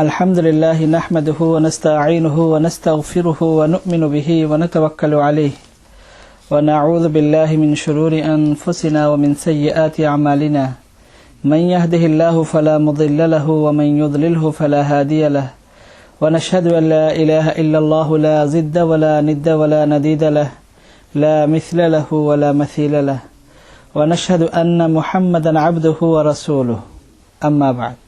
الحمد لله نحمده ونستعينه ونستغفره ونؤمن به ونتوكل عليه ونعوذ بالله من شرور أنفسنا ومن سيئات أعمالنا من يهده الله فلا مضل له ومن يضلله فلا هادي له ونشهد أن لا إله إلا الله لا ضد ولا ند ولا نديد له لا مثل له ولا مثيل له ونشهد أن محمدا عبده ورسوله أما بعد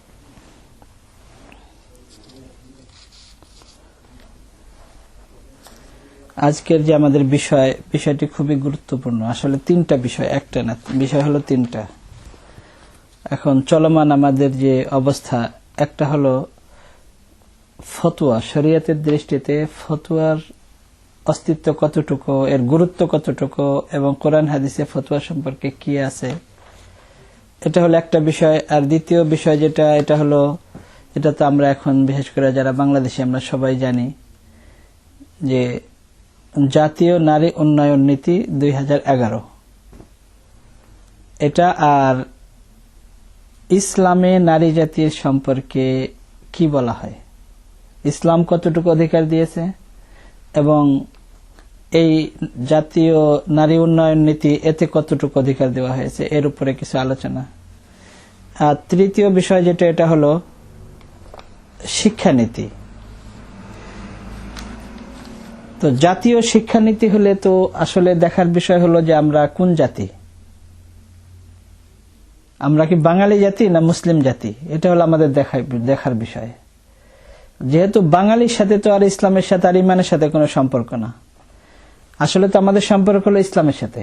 আজকের যে আমাদের বিষয়টি খুবই গুরুত্বপূর্ণ। আসলে তিনটা বিষয়, একটা না, বিষয় হলো তিনটা। এখন চলমান আমাদের যে অবস্থা, একটা হলো ফতোয়া, শরীয়তের দৃষ্টিতে ফতোয়ার অস্তিত্ব কতটুকু, এর গুরুত্ব কতটুকু এবং কোরআন হাদিসে ফতোয়া সম্পর্কে কি আছে, এটা হলো একটা বিষয়। আর দ্বিতীয় বিষয় যেটা, এটা তো আমরা এখন বিশেষ করে যারা বাংলাদেশে আমরা সবাই জানি যে জাতীয় নারী উন্নয়ন নীতি 2011, এটা আর ইসলামে নারী জাতির সম্পর্কে কি বলা হয়, ইসলাম কতটুকু অধিকার দিয়েছে এবং এই জাতীয় নারী উন্নয়ন নীতি এতে কতটুকু অধিকার দেওয়া হয়েছে, এর উপরে কিছু আলোচনা। আর তৃতীয় বিষয় যেটা, এটা হলো শিক্ষানীতি। তো জাতীয় শিক্ষানীতি হলে তো আসলে দেখার বিষয় হলো যে আমরা কোন জাতি, আমরা কি বাঙালি জাতি না মুসলিম জাতি, এটা হলো আমাদের দেখার বিষয়। যেহেতু বাঙালির সাথে তো আর ইসলামের সাথে আর ইমানের সাথে কোনো সম্পর্ক না, আসলে তো আমাদের সম্পর্ক হলো ইসলামের সাথে।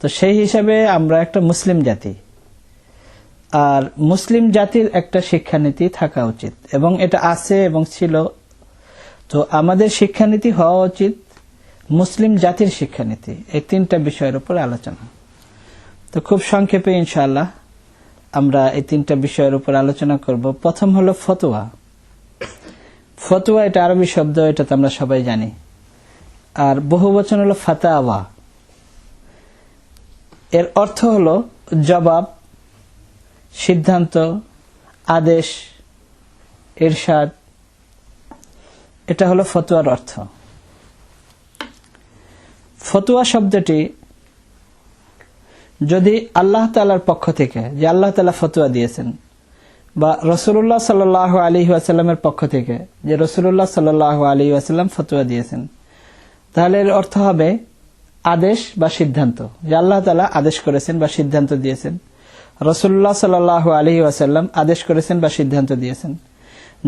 তো সেই হিসাবে আমরা একটা মুসলিম জাতি, আর মুসলিম জাতির একটা শিক্ষানীতি থাকা উচিত এবং এটা আছে এবং ছিল। তো আমাদের শিক্ষানীতি হওয়া উচিত মুসলিম জাতির শিক্ষানীতি। এই তিনটা বিষয়ের উপর আলোচনা। তো খুব সংক্ষেপে ইনশাআল্লাহ আমরা এই তিনটা বিষয়ের উপর আলোচনা করব। প্রথম হলো ফতোয়া। ফতোয়া এটা আরবি শব্দ, এটা তো আমরা সবাই জানি। আর বহুবচন হলো ফাতাওয়া। এর অর্থ হলো জবাব, সিদ্ধান্ত, আদেশ, ইরশাদ, এটা হলো ফতোয়ার অর্থ। ফতোয়া শব্দটি যদি আল্লাহ তাআলার পক্ষ থেকে, যে আল্লাহ তাআলা ফতোয়া দিয়েছেন, বা রাসূলুল্লাহ সাল্লাল্লাহু আলাইহি ওয়াসাল্লামের পক্ষ থেকে, যে রাসূলুল্লাহ সাল্লাল্লাহু আলাইহি ওয়াসাল্লাম ফতোয়া দিয়েছেন, তাহলে এর অর্থ হবে আদেশ বা সিদ্ধান্ত। যে আল্লাহ তাআলা আদেশ করেছেন বা সিদ্ধান্ত দিয়েছেন, রাসূলুল্লাহ সাল্লাল্লাহু আলাইহি ওয়াসাল্লাম আদেশ করেছেন বা সিদ্ধান্ত দিয়েছেন।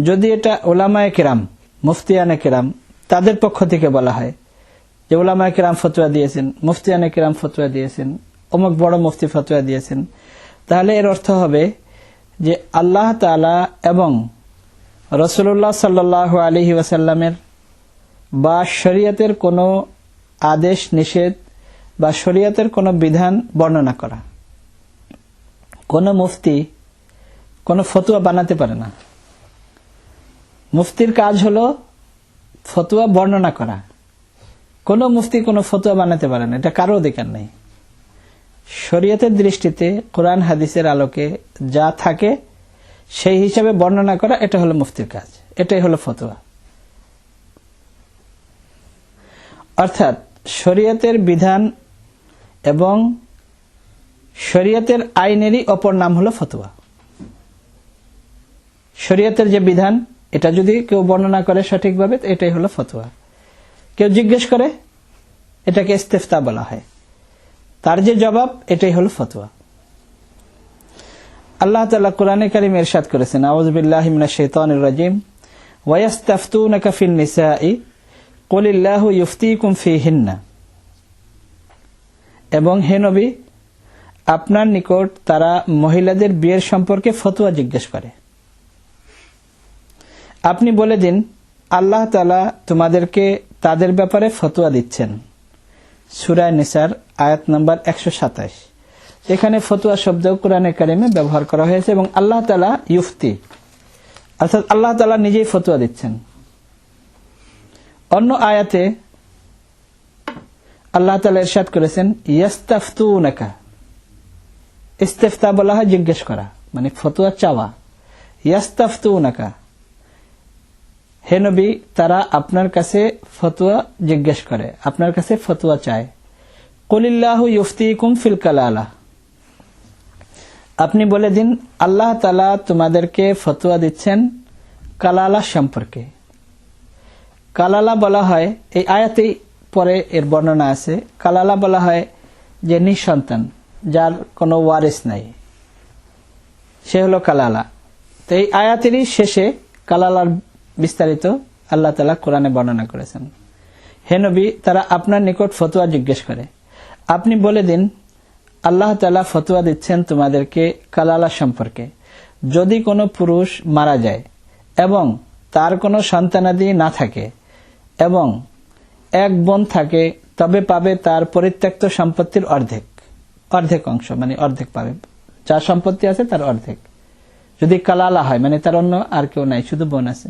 যদি এটা উলামায়ে কেরাম, মুফতিয়ানে কেরাম, তাদের পক্ষ থেকে বলা হয় যে উলামায়ে কেরাম ফতোয়া দিয়েছেন, মুফতিয়ানে কেরাম ফতোয়া দিয়েছেন, অমুক বড় মুফতি ফতোয়া দিয়েছেন, তাহলে এর অর্থ হবে যে আল্লাহ তাআলা এবং রাসূলুল্লাহ সাল্লাল্লাহু আলাইহি ওয়াসাল্লামের বা শরীয়তের কোনো আদেশ নিষেধ বা শরীয়তের কোনো বিধান বর্ণনা করা। কোনো মুফতি কোনো ফতোয়া বানাতে পারে না। মুফতির কাজ হলো ফতোয়া বর্ণনা করা। কোনো মুফতি কোনো ফতোয়া বানাতে পারে না, এটা কারো অধিকার নেই। শরীয়তের দৃষ্টিতে কোরআন হাদিসের আলোকে যা থাকে সেই হিসাবে বর্ণনা করা, এটা হলো মুফতির কাজ, এটাই হলো ফতোয়া। অর্থাৎ শরীয়তের বিধান এবং শরীয়তের আইনেরই অপর নাম হলো ফতোয়া। শরীয়তের যে বিধান, এটা যদি কেউ বর্ণনা করে সঠিকভাবে, এটাই হলো ফতোয়া। কেউ জিজ্ঞেস করে, এটাকে ইস্তেফতা বলা হয়, তার যে জবাব, এটাই হলো ফতোয়া। আল্লাহ তাআলা কোরআনে কারিমে ইরশাদ করেছেন, আউযু বিল্লাহি মিনাশ শাইতানির রাজিম, ওয়া ইস্তাফতুনাকা ফিন নিসাই কুলিল্লাহু ইফতিকুম ফিহিন্না। এবং হে নবী, আপনার নিকট তারা মহিলাদের বিয়ের সম্পর্কে ফতোয়া জিজ্ঞেস করে, আপনি বলে দিন আল্লাহ তাআলা তোমাদেরকে তাদের ব্যাপারে ফতোয়া দিচ্ছেন। সূরা নিসার আয়াত নম্বর 127। এখানে ফতোয়া শব্দ কোরআনে কারিমে ব্যবহার করা হয়েছে এবং আল্লাহ তাআলা ইফতি, অর্থাৎ আল্লাহ তাআলা নিজেই ফতোয়া দিচ্ছেন। অন্য আয়াতে আল্লাহ তাআলা ইরশাদ করেছেন, ইয়াস্তাফতুনাকা। ইস্তেফতা বলা হয় জিজ্ঞেস করা, মানে ফতোয়া চাওয়া। ইয়াস্তাফতুনাকা হে নবী, তারা আপনার কাছে ফতোয়া জিজ্ঞেস করে, আপনার কাছে ফতোয়া চায়। কুলিল্লাহু ইউফতিকুম ফিল কালালা, আপনি বলে দিন আল্লাহ তাআলা তোমাদেরকে ফতোয়া দিচ্ছেন কালালা সম্পর্কে। কালালা বলা হয়, এই আয়াতেই পরে এর বর্ণনা আছে, কালালা বলা হয় যে নিঃসন্তান, যার কোনো ওয়ারিস নাই, সে হলো কালালা। তো এই আয়াতেরই শেষে কালালার বিস্তারিত আল্লাহ তাআলা কোরআনে বর্ণনা করেছেন। হে নবী, তারা আপনার নিকট ফতোয়া জিজ্ঞেস করে, আপনি বলে দিন আল্লাহ তাআলা ফতোয়া দিচ্ছেন তোমাদেরকে কালালা সম্পর্কে। যদি কোনো পুরুষ মারা যায় এবং তার কোনো সন্তানাদি না থাকে এবং এক বোন থাকে, তবে পাবে তার পরিত্যক্ত সম্পত্তির অর্ধেক অংশ, মানে অর্ধেক পাবে, যার সম্পত্তি আছে তার অর্ধেক। যদি কালালা হয়, মানে তার অন্য আর কেউ নাই, শুধু বোন আছে।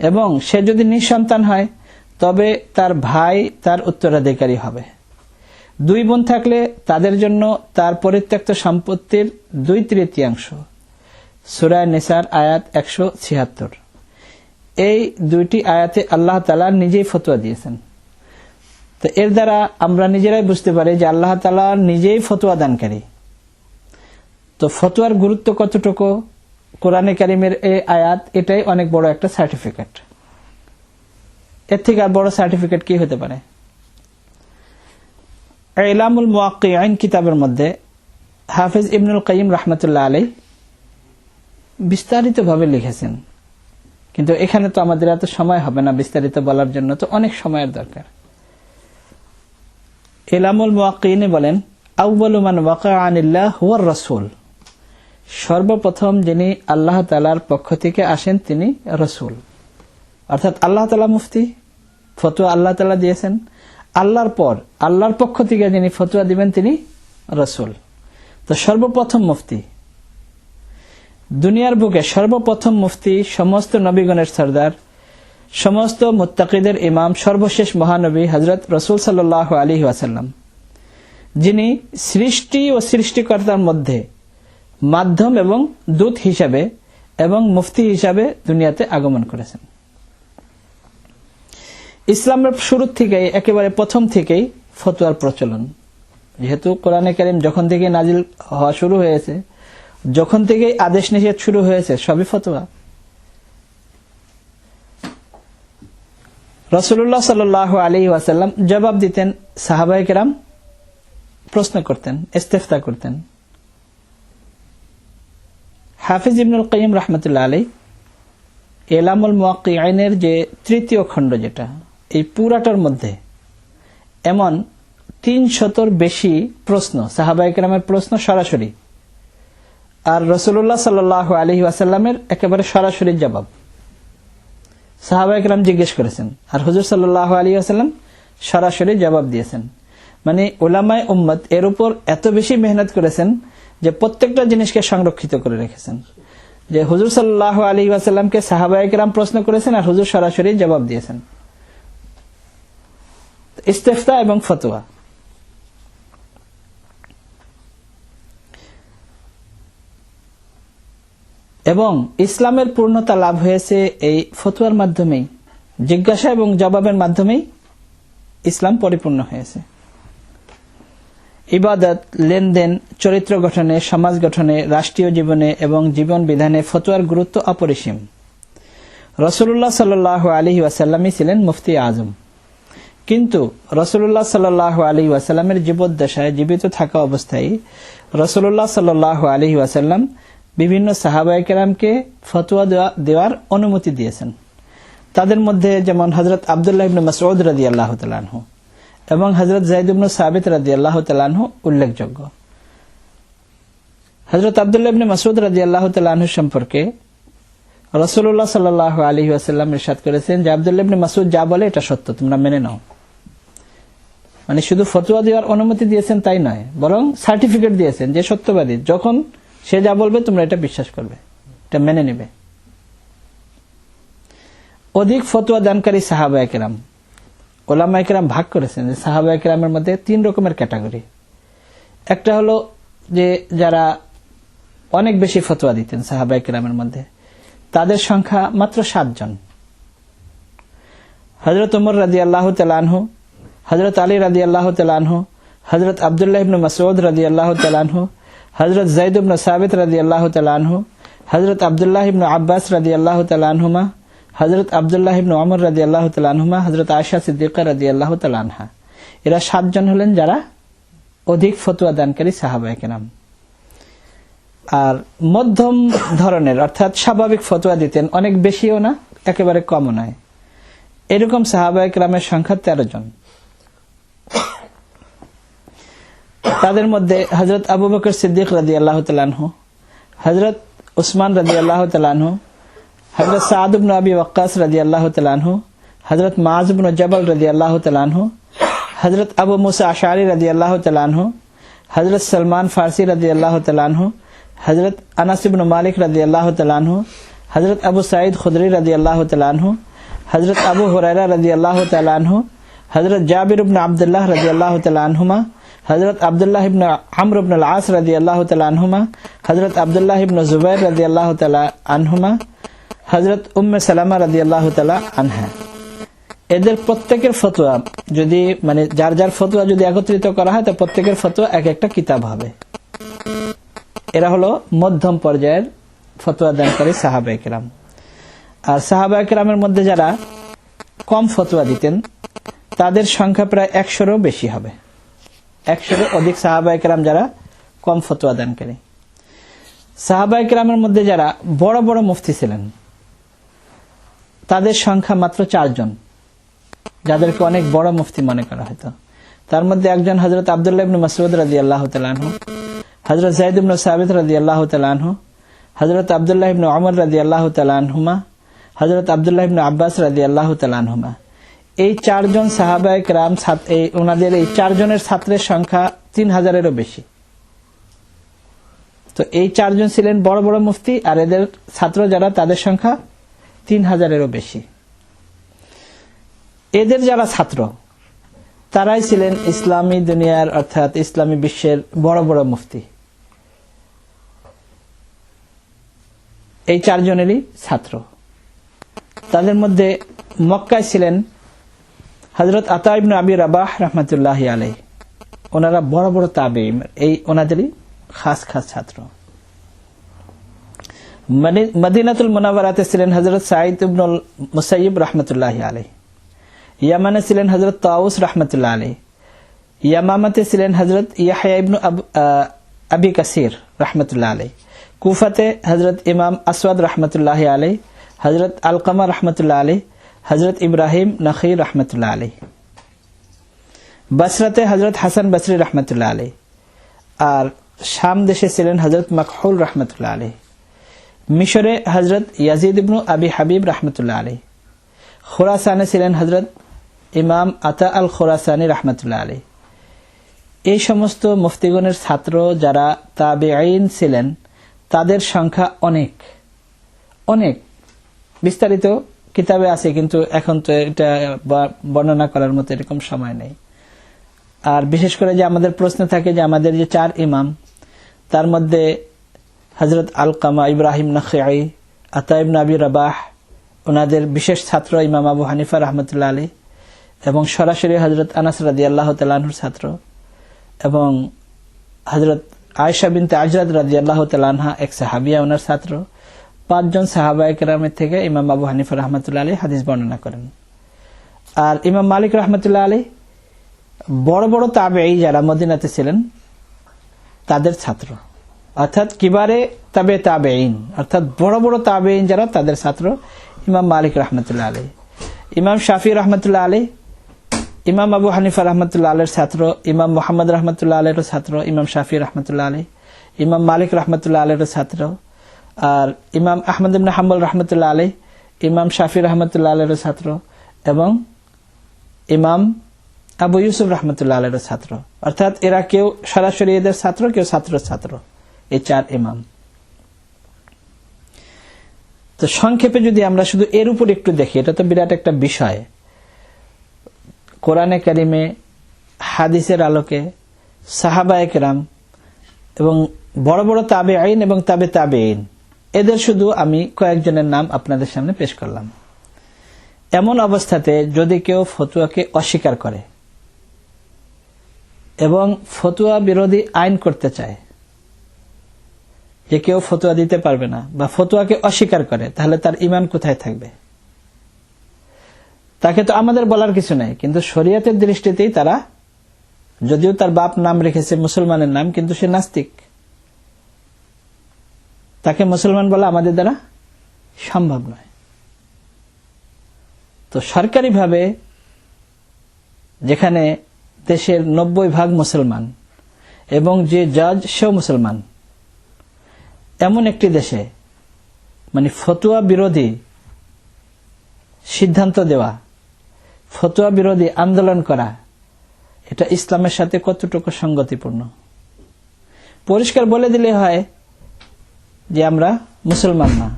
এবং সে যদি নিঃসন্তান হয়, তবে তার ভাই তার উত্তরাধিকারী হবে। 2 বোন থাকলে তাদের জন্য তার পরিত্যক্ত সম্পত্তির 2/3। সূরা নিসার আয়াত 176। এই 2টি আয়াতে আল্লাহ তাআলা নিজেই ফতোয়া দিয়েছেন। তো এর দ্বারা আমরা নিজেরাই বুঝতে পারি যে আল্লাহ তাআলা নিজেই ফতোয়া দানকারী। তো ফতোয়ার গুরুত্ব কতটুকু, কোরআনে কারিমের এই আয়াত এটাই অনেক বড় একটা সার্টিফিকেট। এর থেকে আর বড় সার্টিফিকেট কি হতে পারে? ইলামুল মুওয়াক্কিঈন কিতাবের মধ্যে হাফেজ ইবনুল কাইয়িম রাহমাতুল্লাহ আলাইহি বিস্তারিতভাবে লিখেছেন, কিন্তু এখানে তো আমাদের এত সময় হবে না বিস্তারিত বলার জন্য, তো অনেক সময়ের দরকার। ইলামুল মুওয়াক্কিঈনে বলেন, আউয়ালু মান ওয়াকা আনিল্লাহ হুয়ার রাসূল, সর্বপ্রথম যিনি আল্লাহ তাআলার পক্ষ থেকে আসেন তিনি রাসূল। অর্থাৎ আল্লাহ তাআলা মুফতি, ফতোয়া আল্লাহ তাআলা দিয়েছেন। আল্লাহর পর আল্লাহর পক্ষ থেকে যিনি ফতোয়া দিবেন তিনি রাসূল। তো সর্বপ্রথম মুফতি, দুনিয়ার বুকে সর্বপ্রথম মুফতি, সমস্ত নবীগণের সরদার, সমস্ত মুত্তাকিদের ইমাম, সর্বশেষ মহানবী হযরত রাসূল সাল্লাল্লাহু আলাইহি ওয়াসাল্লাম, যিনি সৃষ্টি ও সৃষ্টিকর্তার মধ্যে মাধ্যম এবং দূত হিসাবে এবং মুফতি হিসাবে দুনিয়াতে আগমন করেছেন। ইসলামের শুরু থেকেই, একেবারে প্রথম থেকেই ফতোয়ার প্রচলন। যেহেতু কোরআনে কারীম যখন থেকে নাজিল হওয়া শুরু হয়েছে, যখন থেকেই আদেশ নিষেধ শুরু হয়েছে, সবই ফতোয়া। রাসূলুল্লাহ সাল্লাল্লাহু আলাইহি ওয়াসাল্লাম জবাব দিতেন, সাহাবায়ে কেরাম প্রশ্ন করতেন, ইস্তেফতা করতেন। হাফিজ ইবনুল কাইয়িম রাহমাতুল্লাহ আলাইহি ইলামুল মুওয়াক্কিঈনের যে 3য় খণ্ড, যেটা এই পুরাটার মধ্যে এমন 300-র বেশি প্রশ্ন, সাহাবায়ে কেরামের প্রশ্ন সরাসরি, আর রাসূলুল্লাহ সাল্লাল্লাহু আলাইহি ওয়াসাল্লামের একেবারে সরাসরি জবাব। সাহাবায়ে কেরাম জিজ্ঞেস করেছেন আর হুজুর সাল্লাল্লাহু আলাইহি ওয়াসাল্লাম সরাসরি জবাব দিয়েছেন। মানে উলামায়ে উম্মত এর উপর এত বেশি মেহনত করেছেন যে প্রত্যেকটা জিনিসকে সংরক্ষিত করে রেখেছেন। যে হুজুর সাল্লাল্লাহু আলাইহি ওয়াসাল্লামকে সাহাবায়ে কেরাম প্রশ্ন করেছেন আর হুজুর সরাসরি জবাব দিয়েছেন। ইস্তেফতা এবং ফতোয়া। এবং ইসলামের পূর্ণতা লাভ হয়েছে এই ফতোয়ার মাধ্যমেই, জিজ্ঞাসা এবং জবাবের মাধ্যমেই ইসলাম পরিপূর্ণ হয়েছে। ইবাদত, লেনদেন, চরিত্র গঠনে, সমাজ গঠনে, রাষ্ট্রীয় জীবনে এবং জীবন বিধানে ফতোয়ার গুরুত্ব অপরিসীম। রাসূলুল্লাহ সাল্লাল্লাহু আলাইহি ওয়াসাল্লামই ছিলেন মুফতি আজম। কিন্তু রাসূলুল্লাহ সাল্লাল্লাহু আলাইহি ওয়াসাল্লামের জীবদ্দশায়, জীবিত থাকা অবস্থায় রাসূলুল্লাহ সাল্লাল্লাহু আলাইহি ওয়াসাল্লাম বিভিন্ন সাহাবায়ে কেরামকে ফতোয়া দেওয়ার অনুমতি দিয়েছেন। তাদের মধ্যে যেমন হযরত আব্দুল্লাহ ইবনে মাসউদ রাদিয়াল্লাহু তাআলা আনহু এবং হযরত যায়েদ ইবনে সাবিত রাদিয়াল্লাহু তাআলা আনহু উল্লেখযোগ্য। হযরত আব্দুল্লাহ ইবনে মাসউদ রাদিয়াল্লাহু তাআলা আনহু সম্পর্কে রাসূলুল্লাহ সাল্লাল্লাহু আলাইহি ওয়াসাল্লাম ইরশাদ করেছেন যে আব্দুল্লাহ ইবনে মাসউদ যা বলে এটা সত্য, তোমরা মেনে নাও। মানে শুধু ফতোয়া দেওয়ার অনুমতি দিয়েছেন তাই নয়, বরং সার্টিফিকেট দিয়েছেন যে সত্যবাদী, যখন সে যা বলবে তোমরা এটা বিশ্বাস করবে, এটা মেনে নেবে। অধিক ফতোয়া দানকারী সাহাবায়ে কেরাম, উলামায়ে কেরাম ভাগ করেছেন যে সাহাবায়ে কেরামের মধ্যে 3 রকমের ক্যাটাগরি। একটা হলো যে যারা অনেক বেশি ফতোয়া দিতেন সাহাবায়ে কেরামের মধ্যে, তাদের সংখ্যা মাত্র 7 জন। হযরত ওমর রাদিয়াল্লাহু তাআলা আনহু, হযরত আলী রাদিয়াল্লাহু তাআলা আনহু, হযরত আব্দুল্লাহ ইবনে মাসউদ রাদিয়াল্লাহু তাআলা আনহু, হযরত যায়েদ ইবনে সাবিত রাদিয়াল্লাহু তাআলা আনহু, হযরত আব্দুল্লাহ ইবনে আব্বাস রাদিয়াল্লাহু তাআলা আনহুমা, হযরত আব্দুল্লাহ ইবনে ওমর রাদিয়াল্লাহু তাআলা আনহুমা, হযরত আয়েশা সিদ্দিকা রাদিয়াল্লাহু তাআলা আনহা। এরা 7 জন হলেন যারা অধিক ফতোয়া দানকারী সাহাবায়ে কেরাম। আর মধ্যম ধরনের অর্থাৎ স্বাভাবিক ফতোয়া দিতেন, অনেক বেশিও না একেবারে কমও নয়, এরকম সাহাবায়ে কেরামের সংখ্যা 13 জন। তাদের মধ্যে হযরত আবু বকর সিদ্দিক রাদিয়াল্লাহু তাআলা আনহু, হযরত উসমান রাদিয়াল্লাহু তাআলা আনহু, হযরত সাদ ইবনে আবি ওয়াক্কাস রাদিয়াল্লাহু তাআলা আনহু, হযরত মুআজ ইবনে জাবাল রাদিয়াল্লাহু তাআলা আনহু, হযরত আবু মুসা আশআরী রাদিয়াল্লাহু তাআলা আনহু, হযরত সালমান ফারসি রাদিয়াল্লাহু তাআলা আনহু, হযরত আনাস ইবনে মালিক রাদিয়াল্লাহু তাআলা আনহু, হযরত আবু সাঈদ খুদরি রাদিয়াল্লাহু তাআলা আনহু, হযরত আবু হুরায়রা রাদিয়াল্লাহু তাআলা আনহু, হযরত জাবির ইবনে আব্দুল্লাহ রাদিয়াল্লাহু তাআলা আনহুমা, হযরত আব্দুল্লাহ ইবনে আমর ইবনে আল আস রাদিয়াল্লাহু তাআলা আনহুমা, হযরত আব্দুল্লাহ ইবনে জুবাইর রাদিয়াল্লাহু তাআলা আনহুমা, হযরত উম্মে সালামা রাদিয়াল্লাহু তাআলা আনহা। এদের প্রত্যেকের ফতোয়া যদি মানে যার যার ফতোয়া যদি একত্রিত করা হয় তো প্রত্যেকের ফতোয়া এক একটা কিতাব হবে। এরা হলো মধ্যম পর্যায়ের ফতোয়া দানকারী সাহাবায়ে কেরাম। আর সাহাবায়ে কেরামের মধ্যে যারা কম ফতোয়া দিতেন তাদের সংখ্যা প্রায় 100-এরও বেশি হবে। 100-এর অধিক সাহাবায়ে কেরাম যারা কম ফতোয়া দানকারী। সাহাবায়ে কেরামের মধ্যে যারা বড় বড় মুফতি ছিলেন তাদের সংখ্যা মাত্র 4 জন, যাদেরকে অনেক বড় মুফতি মনে করা হতো। তার মধ্যে একজন হযরত আব্দুল্লাহ ইবনে মাসউদ রাদিয়াল্লাহু তাআলা আনহু, হযরত যায়েদ ইবনে সাবিত রাদিয়াল্লাহু তাআলা আনহু, হযরত আব্দুল্লাহ ইবনে ওমর রাদিয়াল্লাহু তাআলা আনহুমা, হযরত আব্দুল্লাহ ইবনে আব্বাস রাদিয়াল্লাহু তাআলা আনহুমা। এই 4 জন সাহাবায়ে কেরাম ওনাদের এই 4 জনের ছাত্রের সংখ্যা 3000-এরও বেশি। তো এই 4 জন ছিলেন বড় বড় মুফতি, আর এদের ছাত্র যারা তাদের সংখ্যা 3000-এরও বেশি। এদের যারা ছাত্র তারাই ছিলেন ইসলামী দুনিয়ার অর্থাৎ ইসলামী বিশ্বের বড় বড় মুফতি। এই 4 জনেরই ছাত্র। তাদের মধ্যে মক্কায় ছিলেন হযরত আতা ইবনে আবি রাবাহ রাহমাতুল্লাহি আলাইহি। ওনারা বড় বড় তাবেঈন, এই ওনাদেরই খাস খাস ছাত্র। মদিনাতুল মুনাওয়ারাতে ছিলেন হযরত সাঈদ ইবনে মুসাইয়িব রাহমাতুল্লাহি আলাইহি। ইয়ামানে ছিলেন হযরত তাউস রাহমাতুল্লাহ আলাইহি। ইয়ামামাতে ছিলেন হযরত ইয়াহইয়া ইবনে আবি কাসির রাহমাতুল্লাহ আলাইহি। কুফাতে হযরত ইমাম আসওয়াদ রাহমাতুল্লাহি আলাইহি, হযরত আলকামা রাহমাতুল্লাহ আলাইহি, হযরত ইব্রাহিম নখী রাহমাতুল্লাহ আলাইহি। বসরাতে হযরত হাসান বসরি রাহমাতুল্লাহ আলাইহি। আর শাম দেশে ছিলেন হযরত মাকহুল রাহমাতুল্লাহ আলাইহি। মিশরে হযরত ইয়াজিদ ইবনে আবি হাবিব রাহমাতুল্লাহ আলাইহি। খুরাসানে ছিলেন হযরত ইমাম আতা আল খুরাসানি রাহমাতুল্লাহ আলাইহি। এই সমস্ত মুফতিগণের ছাত্র যারা তাবেঈন ছিলেন তাদের সংখ্যা অনেক অনেক, বিস্তারিত কিতাবে আছে, কিন্তু এখন তো এটা বর্ণনা করার মতো এরকম সময় নেই। আর বিশেষ করে যে আমাদের প্রশ্ন থাকে যে আমাদের যে 4 ইমাম, তার মধ্যে হযরত আলকামা, ইব্রাহিম নখঈ, আতা ইবনে আবি রাবাহ, ওনাদের বিশেষ ছাত্র ইমাম আবু হানিফা রাহমাতুল্লাহ আলাইহি, এবং সরাসরি হযরত আনাস রাদিয়াল্লাহু তাআলা আনহুর ছাত্র, এবং হযরত আয়েশা বিনতে আজরাদ রাদিয়াল্লাহু তাআলা আনহা এক সাহাবিয়া, ওনার ছাত্র। 5 জন সাহাবায়ে কেরামের থেকে ইমাম আবু হানিফা রাহমাতুল্লাহ আলাইহি হাদিস বর্ণনা করেন। আর ইমাম মালিক রাহমাতুল্লাহ আলাইহি বড় বড় তাবেঈ যারা মদিনাতে ছিলেন তাদের ছাত্র, অর্থাৎ কিবারে তাবেঈন, অর্থাৎ বড় বড় তাবেঈন যারা তাদের ছাত্র ইমাম মালিক রাহমাতুল্লাহ আলাইহি। ইমাম শাফি রাহমাতুল্লাহ আলাইহি ইমাম আবু হানিফা রাহমাতুল্লাহ আলাইহির ছাত্র, ইমাম মুহাম্মদ রাহমাতুল্লাহ আলাইহির ছাত্র, ইমাম শাফি রাহমাতুল্লাহ আলাইহি, ইমাম মালিক রাহমাতুল্লাহ আলাইহির ছাত্র, আর ইমাম আহমদ ইবনে হাম্বল রাহমাতুল্লাহ আলাইহি ইমাম শাফি রাহমাতুল্লাহ আলাইহির ছাত্র, এবং ইমাম আবু ইউসুফ রাহমাতুল্লাহ আলাইহির ছাত্র। অর্থাৎ এরা কেউ সরাসরি এদের ছাত্র, কেউ ছাত্রের ছাত্র, এই 4 ইমাম। তো সংক্ষেপে যদি আমরা শুধু এর উপর একটু দেখি, এটা তো বিরাট একটা বিষয়। কোরআনে কারিমে, হাদিসের আলোকে, সাহাবায়ে কেরাম এবং বড় বড় তাবেঈন এবং তাবেঈন, এদের শুধু আমি কয়েকজনের নাম আপনাদের সামনে পেশ করলাম। এমন অবস্থাতে যদি কেউ ফতোয়াকে অস্বীকার করে এবং ফতোয়া বিরোধী আইন করতে চায়, যে কেউ ফতোয়া দিতে পারবে না বা ফতোয়াকে অস্বীকার করে, তাহলে তার ঈমান কোথায় থাকবে? তাকে তো আমাদের বলার কিছু নাই, কিন্তু শরীয়তের দৃষ্টিতেই তারা, যদিও তার বাপ নাম রেখেছে মুসলমানের নাম, কিন্তু সে নাস্তিক, তাকে মুসলমান বলা আমাদের দ্বারা সম্ভব নয়। তো সরকারিভাবে যেখানে দেশের 90% মুসলমান এবং যে জজ সেও মুসলমান, এমন একটি দেশে মানে ফতোয়া বিরোধী সিদ্ধান্ত দেওয়া, ফতোয়া বিরোধী আন্দোলন করা, এটা ইসলামের সাথে কতটুকু সঙ্গতিপূর্ণ? পরিষ্কার বলে দিলে হয় যে আমরা মুসলমান না,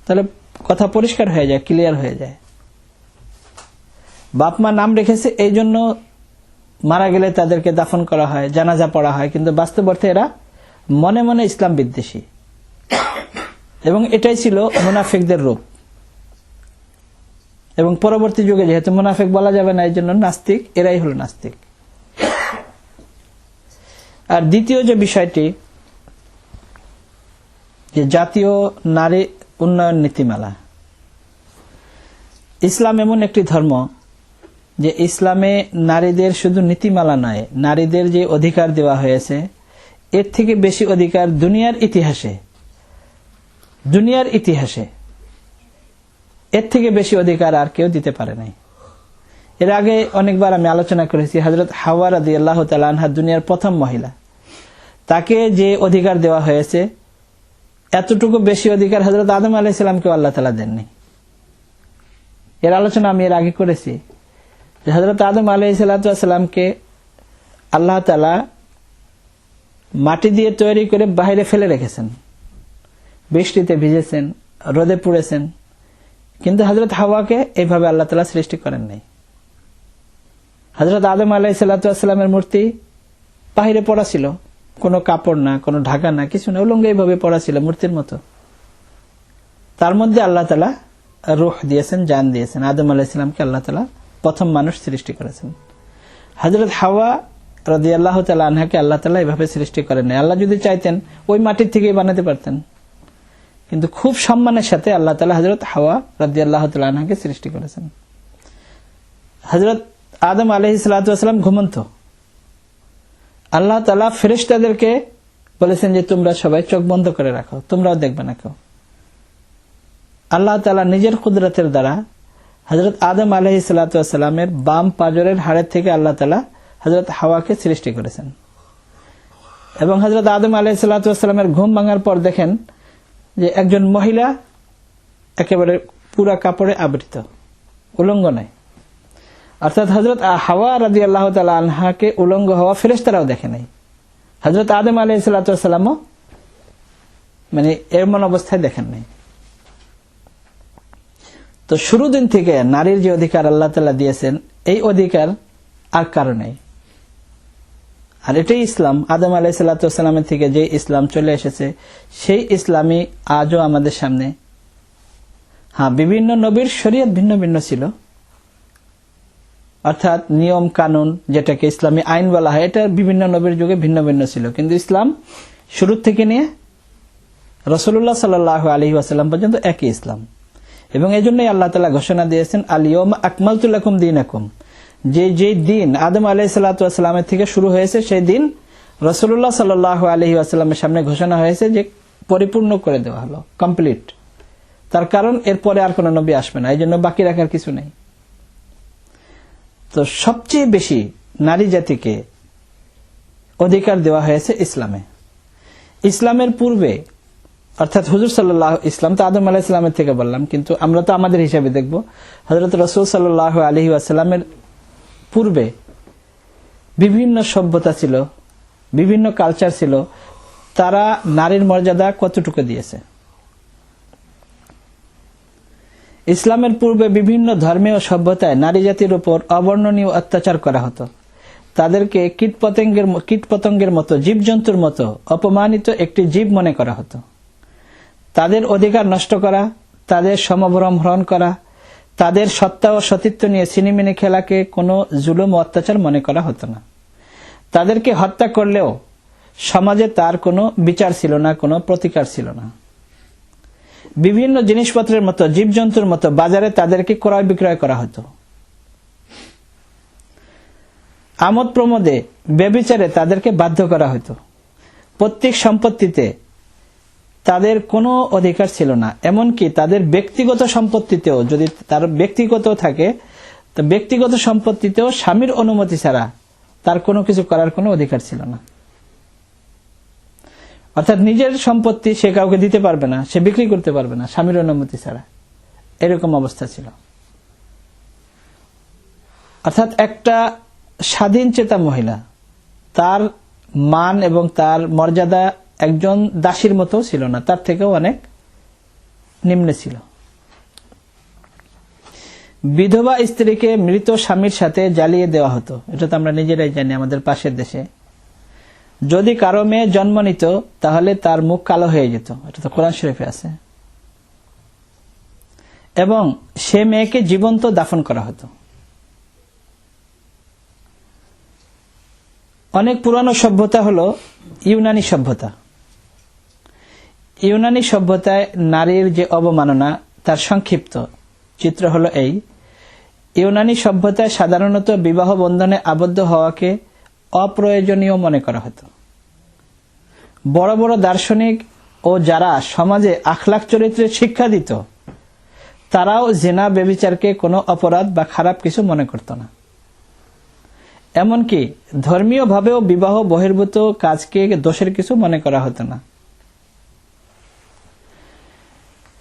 তাহলে কথা পরিষ্কার হয়ে যায়, ক্লিয়ার হয়ে যায়। বাপ মা নাম রেখেছে এই জন্য মারা গেলে তাদেরকে দাফন করা হয়, জানাজা পড়া হয়, কিন্তু বাস্তব অর্থে এরা মনে মনে ইসলাম বিদ্বেষী, এবং এটাই ছিল মুনাফিকদের রূপ। এবং পরবর্তী যুগে যেহেতু মুনাফিক বলা যাবে না, এই জন্য নাস্তিক, এরাই হলো নাস্তিক। আর দ্বিতীয় যে বিষয়টি, যে জাতীয় নারী উন্নয়ন নীতিমালা। ইসলাম এমন একটি ধর্ম যে ইসলামে নারীদের শুধু নীতিমালা নয়, নারীদের যে অধিকার দেওয়া হয়েছে এর থেকে বেশি অধিকার দুনিয়ার ইতিহাসে এর থেকে বেশি অধিকার আর কেউ দিতে পারে নাই। এর আগে অনেকবার আমি আলোচনা করেছি, হযরত হাওয়া রাদিয়াল্লাহু তাআলা আনহা দুনিয়ার প্রথম মহিলা, তাকে যে অধিকার দেওয়া হয়েছে এতটুকু বেশি অধিকার হযরত আদম আলাইহিস সালামকে আল্লাহ তাআলা দেননি। এর আলোচনা আমি এর আগে করেছি যে হযরত আদম আলাইহিস সালামকে আল্লাহ তাআলা মাটি দিয়ে তৈরি করে বাইরে ফেলে রেখেছেন, বৃষ্টিতে ভিজেছেন, রোদে পুড়েছেন, কিন্তু হযরত হাওয়াকে এইভাবে আল্লাহ তাআলা সৃষ্টি করেন নাই। হযরত আদম আলাইহিস সালামের মূর্তি বাইরে পড়া ছিল, কোনো কাপড় না, কোনো ঢাকা না, কিছু না, উলঙ্গ এইভাবে পড়া ছিল মূর্তির মতো। তার মধ্যে আল্লাহ তাআলা রূহ দিয়েছেন, জান দিয়েছেন। আদম আলাইহিস সালামকে আল্লাহ তাআলা প্রথম মানুষ সৃষ্টি করেছেন। হযরত হাওয়া রাদিয়াল্লাহু তাআলা আনহাকে আল্লাহ তাআলা এভাবে সৃষ্টি করেন নাই। আল্লাহ যদি চাইতেন ওই মাটির থেকেই বানাতে পারতেন, কিন্তু খুব সম্মানের সাথে আল্লাহ তাআলা হযরত হাওয়া রাদিয়াল্লাহু তাআলা আনহাকে সৃষ্টি করেছেন। হযরত আদম আলাইহিস সালাম ঘুমন্ত। আল্লাহ তাআলা ফেরেশতাদেরকে বলেছেন যে তোমরা সবাই চোখ বন্ধ করে রাখো, তোমরাও দেখবে না কেউ। আল্লাহ তাআলা নিজের কুদরতের দ্বারা হযরত আদম আলাইহিস সালামের বাম পাজরের হাড়ের থেকে আল্লাহ তাআলা হযরত হাওয়াকে সৃষ্টি করেছেন। এবং হযরত আদম আলাইহিস সালামের ঘুম ভাঙার পর দেখেন যে একজন মহিলা একেবারে পুরা কাপড়ে আবৃত, উলঙ্গ নাই। অর্থাৎ হযরত হাওয়া রাদিয়াল্লাহু তাআলা আনহাকে উলঙ্গ হওয়া ফেরেশতারাও দেখে নাই, হযরত আদম আলাইহিস সালামও মানে এমন অবস্থায় দেখেন নাই। তো শুরু দিন থেকে নারীর যে অধিকার আল্লাহ তাআলা দিয়েছেন, এই অধিকার আর কারো নেই। আর এটাই ইসলাম। আদম আলাইহিস সালামের থেকে যে ইসলাম চলে এসেছে, সেই ইসলামই আজও আমাদের সামনে। হ্যাঁ, বিভিন্ন নবীর শরীয়ত ভিন্ন ভিন্ন ছিল, অর্থাৎ নিয়ম কানুন যেটাকে ইসলামী আইন বলা হয়, এটা বিভিন্ন নবীর যুগে ভিন্ন ভিন্ন ছিল, কিন্তু ইসলাম শুরু থেকে নিয়ে রাসূলুল্লাহ সাল্লাল্লাহু আলাইহি ওয়াসাল্লাম পর্যন্ত একই ইসলাম। এবং এই জন্যই আল্লাহ তাআলা ঘোষণা দিয়েছেন আল ইয়াউমা আকমালতু লাকুম দীনাকুম, যে দিন আদম আলাইহিস সালামের থেকে শুরু হয়েছে, সেই দিন রাসূলুল্লাহ সাল্লাল্লাহু আলাইহি ওয়াসাল্লামের সামনে ঘোষণা হয়েছে যে পরিপূর্ণ করে দেওয়া হলো, কমপ্লিট। তার কারণ এরপরে আর কোন নবী আসবে না, এই জন্য বাকি রাখার কিছু নেই। তো সবচেয়ে বেশি নারী জাতিকে অধিকার দেওয়া হয়েছে ইসলামে। ইসলামের পূর্বে অর্থাৎ হুজুর সাল্লাল্লাহু, ইসলাম তো আদম আলাইহিস সালামের থেকে বললাম, কিন্তু আমরা তো আমাদের হিসাবে দেখব, হযরত রাসূল সাল্লাল্লাহু আলাইহি ওয়াসাল্লামের পূর্বে বিভিন্ন সভ্যতা ছিল, বিভিন্ন কালচার ছিল, তারা নারীর মর্যাদা কতটুকু দিয়েছে। ইসলামের পূর্বে বিভিন্ন ধর্মীয় সভ্যতায় নারী জাতির উপর অবর্ণনীয় অত্যাচার করা হতো। তাদেরকে কীটপতঙ্গের মতো, জীবজন্তুর মতো অপমানিত একটি জীব মনে করা হতো। তাদের অধিকার নষ্ট করা, তাদের সমভ্রম হরণ করা, তাদের সত্তা ও সতীত্ব নিয়ে সিনেমিনে খেলাকে কোনো জুলুম ও অত্যাচার মনে করা হতো না। তাদেরকে হত্যা করলেও সমাজে তার কোনো বিচার ছিল না, কোনো প্রতিকার ছিল না। বিভিন্ন জিনিসপত্রের মতো, জীবজন্তুর মতো বাজারে তাদেরকে ক্রয় বিক্রয় করা হতো। আমোদ প্রমোদে, ব্যভিচারে তাদেরকে বাধ্য করা হতো। প্রত্যেক সম্পত্তিতে তাদের কোনো অধিকার ছিল না। এমনকি তাদের ব্যক্তিগত সম্পত্তিতেও, যদি তার ব্যক্তিগত থাকে, তো ব্যক্তিগত সম্পত্তিতেও স্বামীর অনুমতি ছাড়া তার কোনো কিছু করার কোনো অধিকার ছিল না। অর্থাৎ নিজের সম্পত্তি সে কাউকে দিতে পারবে না, সে বিক্রি করতে পারবে না স্বামীর অনুমতি ছাড়া, এরকম অবস্থা ছিল। অর্থাৎ একটা স্বাধীন চেতা মহিলা, তার মান এবং তার মর্যাদা একজন দাসীর মতো ছিল না, তার থেকেও অনেক নিম্নে ছিল। বিধবা স্ত্রীকে মৃত স্বামীর সাথে জ্বালিয়ে দেওয়া হতো। এটা তো আমরা নিজেরাই জানি আমাদের পাশের দেশে। যদি কারো মেয়ে জন্ম নিত তাহলে তার মুখ কালো হয়ে যেত, এটা তো কোরআন শরীফে আছে। এবং সে মেয়েকে জীবন্ত দাফন করা হতো। অনেক পুরানো সভ্যতা হলো ইউনানি সভ্যতা। ইউনানি সভ্যতায় নারীর যে অবমাননা, তার সংক্ষিপ্ত চিত্র হলো এই। ইউনানি সভ্যতায় সাধারণত বিবাহ বন্ধনে আবদ্ধ হওয়াকে অপ্রয়োজনীয় মনে করা হতো। বড় বড় দার্শনিক ও যারা সমাজে আখলাক চরিত্রের শিক্ষা দিত, তারাও জিনা ব্যভিচারকে কোনো অপরাধ বা খারাপ কিছু মনে করত না। এমনকি ধর্মীয় ভাবেও বিবাহ বহির্ভূত কাজকে দোষের কিছু মনে করা হতো না।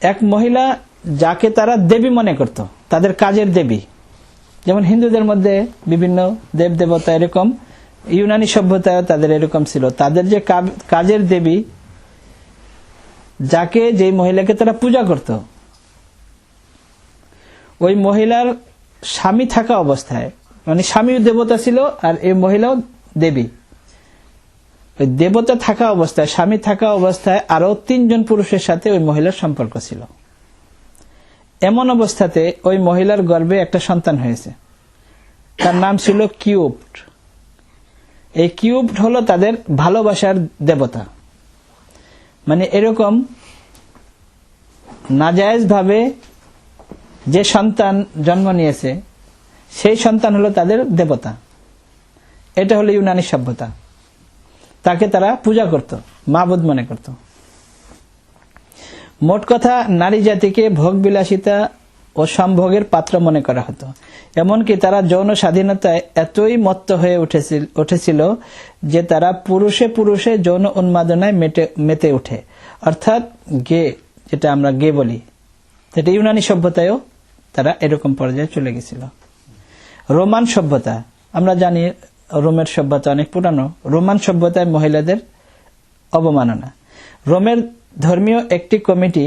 এক মহিলা যাকে তারা দেবী মনে করত, তাদের কাজের দেবী, যেমন হিন্দুদের মধ্যে বিভিন্ন দেব দেবতা, এরকম ইউনানি সভ্যতায় তাদের এরকম ছিল। তাদের যে কাজের দেবী, যাকে যে মহিলাকে তারা পূজা করত, ওই মহিলার স্বামী থাকা অবস্থায়, মানে স্বামীও দেবতা ছিল আর এই মহিলাও দেবী, ওই দেবতা থাকা অবস্থায়, স্বামী থাকা অবস্থায় আরো 3 জন পুরুষের সাথে ওই মহিলার সম্পর্ক ছিল। এমন অবস্থাতে ওই মহিলার গর্ভে একটা সন্তান হয়েছে, তার নাম ছিল কিউবড। এই কিউবড হলো তাদের ভালোবাসার দেবতা। মানে এরকম নাজায়েজ ভাবে যে সন্তান জন্ম নিয়েছে, সেই সন্তান হলো তাদের দেবতা। এটা হলো ইউনানি সভ্যতা। তাকে তারা পূজা করত, মাবুদ মনে করত। মোট কথা, নারী জাতিকে ভোগবিলাসিতা ও সম্ভোগের পাত্র মনে করা হতো। এমনকি তারা যৌন স্বাধীনতায় এতই মত্ত হয়ে উঠেছিল যে তারা পুরুষে পুরুষে যৌন উন্মাদনায় মেতে উঠে। অর্থাৎ গে, যেটা আমরা গে বলি, সেটা ইউনানি সভ্যতায়ও তারা এরকম পর্যায়ে চলে গেছিল। রোমান সভ্যতা, আমরা জানি রোমের সভ্যতা অনেক পুরানো। রোমান সভ্যতায় মহিলাদের অবমাননা। রোমের ধর্মীয় একটি কমিটি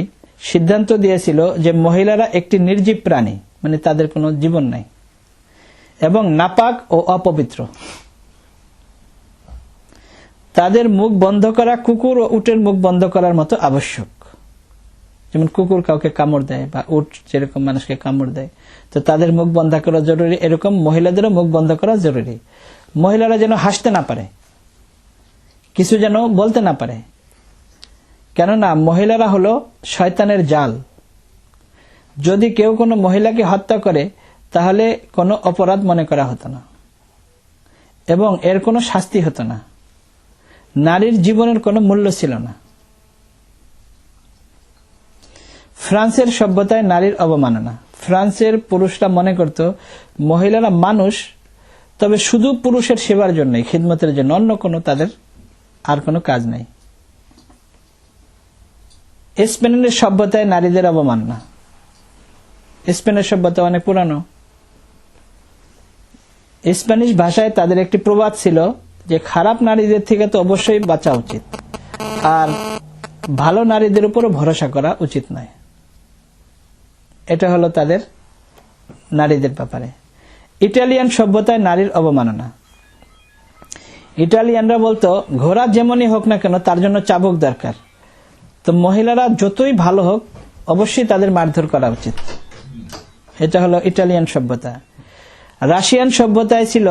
সিদ্ধান্ত দিয়েছিল যে মহিলারা একটি নির্জীব প্রাণী, মানে তাদের কোনো জীবন নাই, এবং নাপাক ও অপবিত্র। তাদের মুখ বন্ধ করা কুকুর ও উটের মুখ বন্ধ করার মতো আবশ্যক। যেমন কুকুর কাউকে কামড় দেয় বা উট যেরকম মানুষকে কামড় দেয়, তো তাদের মুখ বন্ধ করা জরুরি, এরকম মহিলাদেরও মুখ বন্ধ করা জরুরি। মহিলারা যেন হাসতে না পারে, কিছু যেন বলতে না পারে, কেননা মহিলারা হলো শয়তানের জাল। যদি কেউ কোনো মহিলাকে হত্যা করে তাহলে কোনো অপরাধ মনে করা হতো না এবং এর কোনো শাস্তি হতো না। নারীর জীবনের কোনো মূল্য ছিল না। ফ্রান্সের সভ্যতায় নারীর অবমাননা। ফ্রান্সের পুরুষরা মনে করত মহিলারা মানুষ, তবে শুধু পুরুষের সেবার জন্য, খিদমতের জন্য, অন্য কোনো তাদের আর কোনো কাজ নাই। স্পেনের সভ্যতায় নারীদের অবমাননা। স্পেনের সভ্যতা অনেক পুরানো। স্প্যানিশ ভাষায় তাদের একটি প্রবাদ ছিল যে খারাপ নারীদের থেকে তো অবশ্যই বাঁচা উচিত, আর ভালো নারীদের উপরও ভরসা করা উচিত নয়। এটা হলো তাদের নারীদের ব্যাপারে। ইটালিয়ান সভ্যতায় নারীর অবমাননা। ইটালিয়ানরা বলতো ঘোড়া যেমনই হোক না কেন তার জন্য চাবুক দরকার। তো মহিলারা যতই ভালো হোক অবশ্যই তাদের মারধর করা উচিত। এটা হলো ইটালিয়ান সভ্যতা। রাশিয়ান সভ্যতায় ছিল,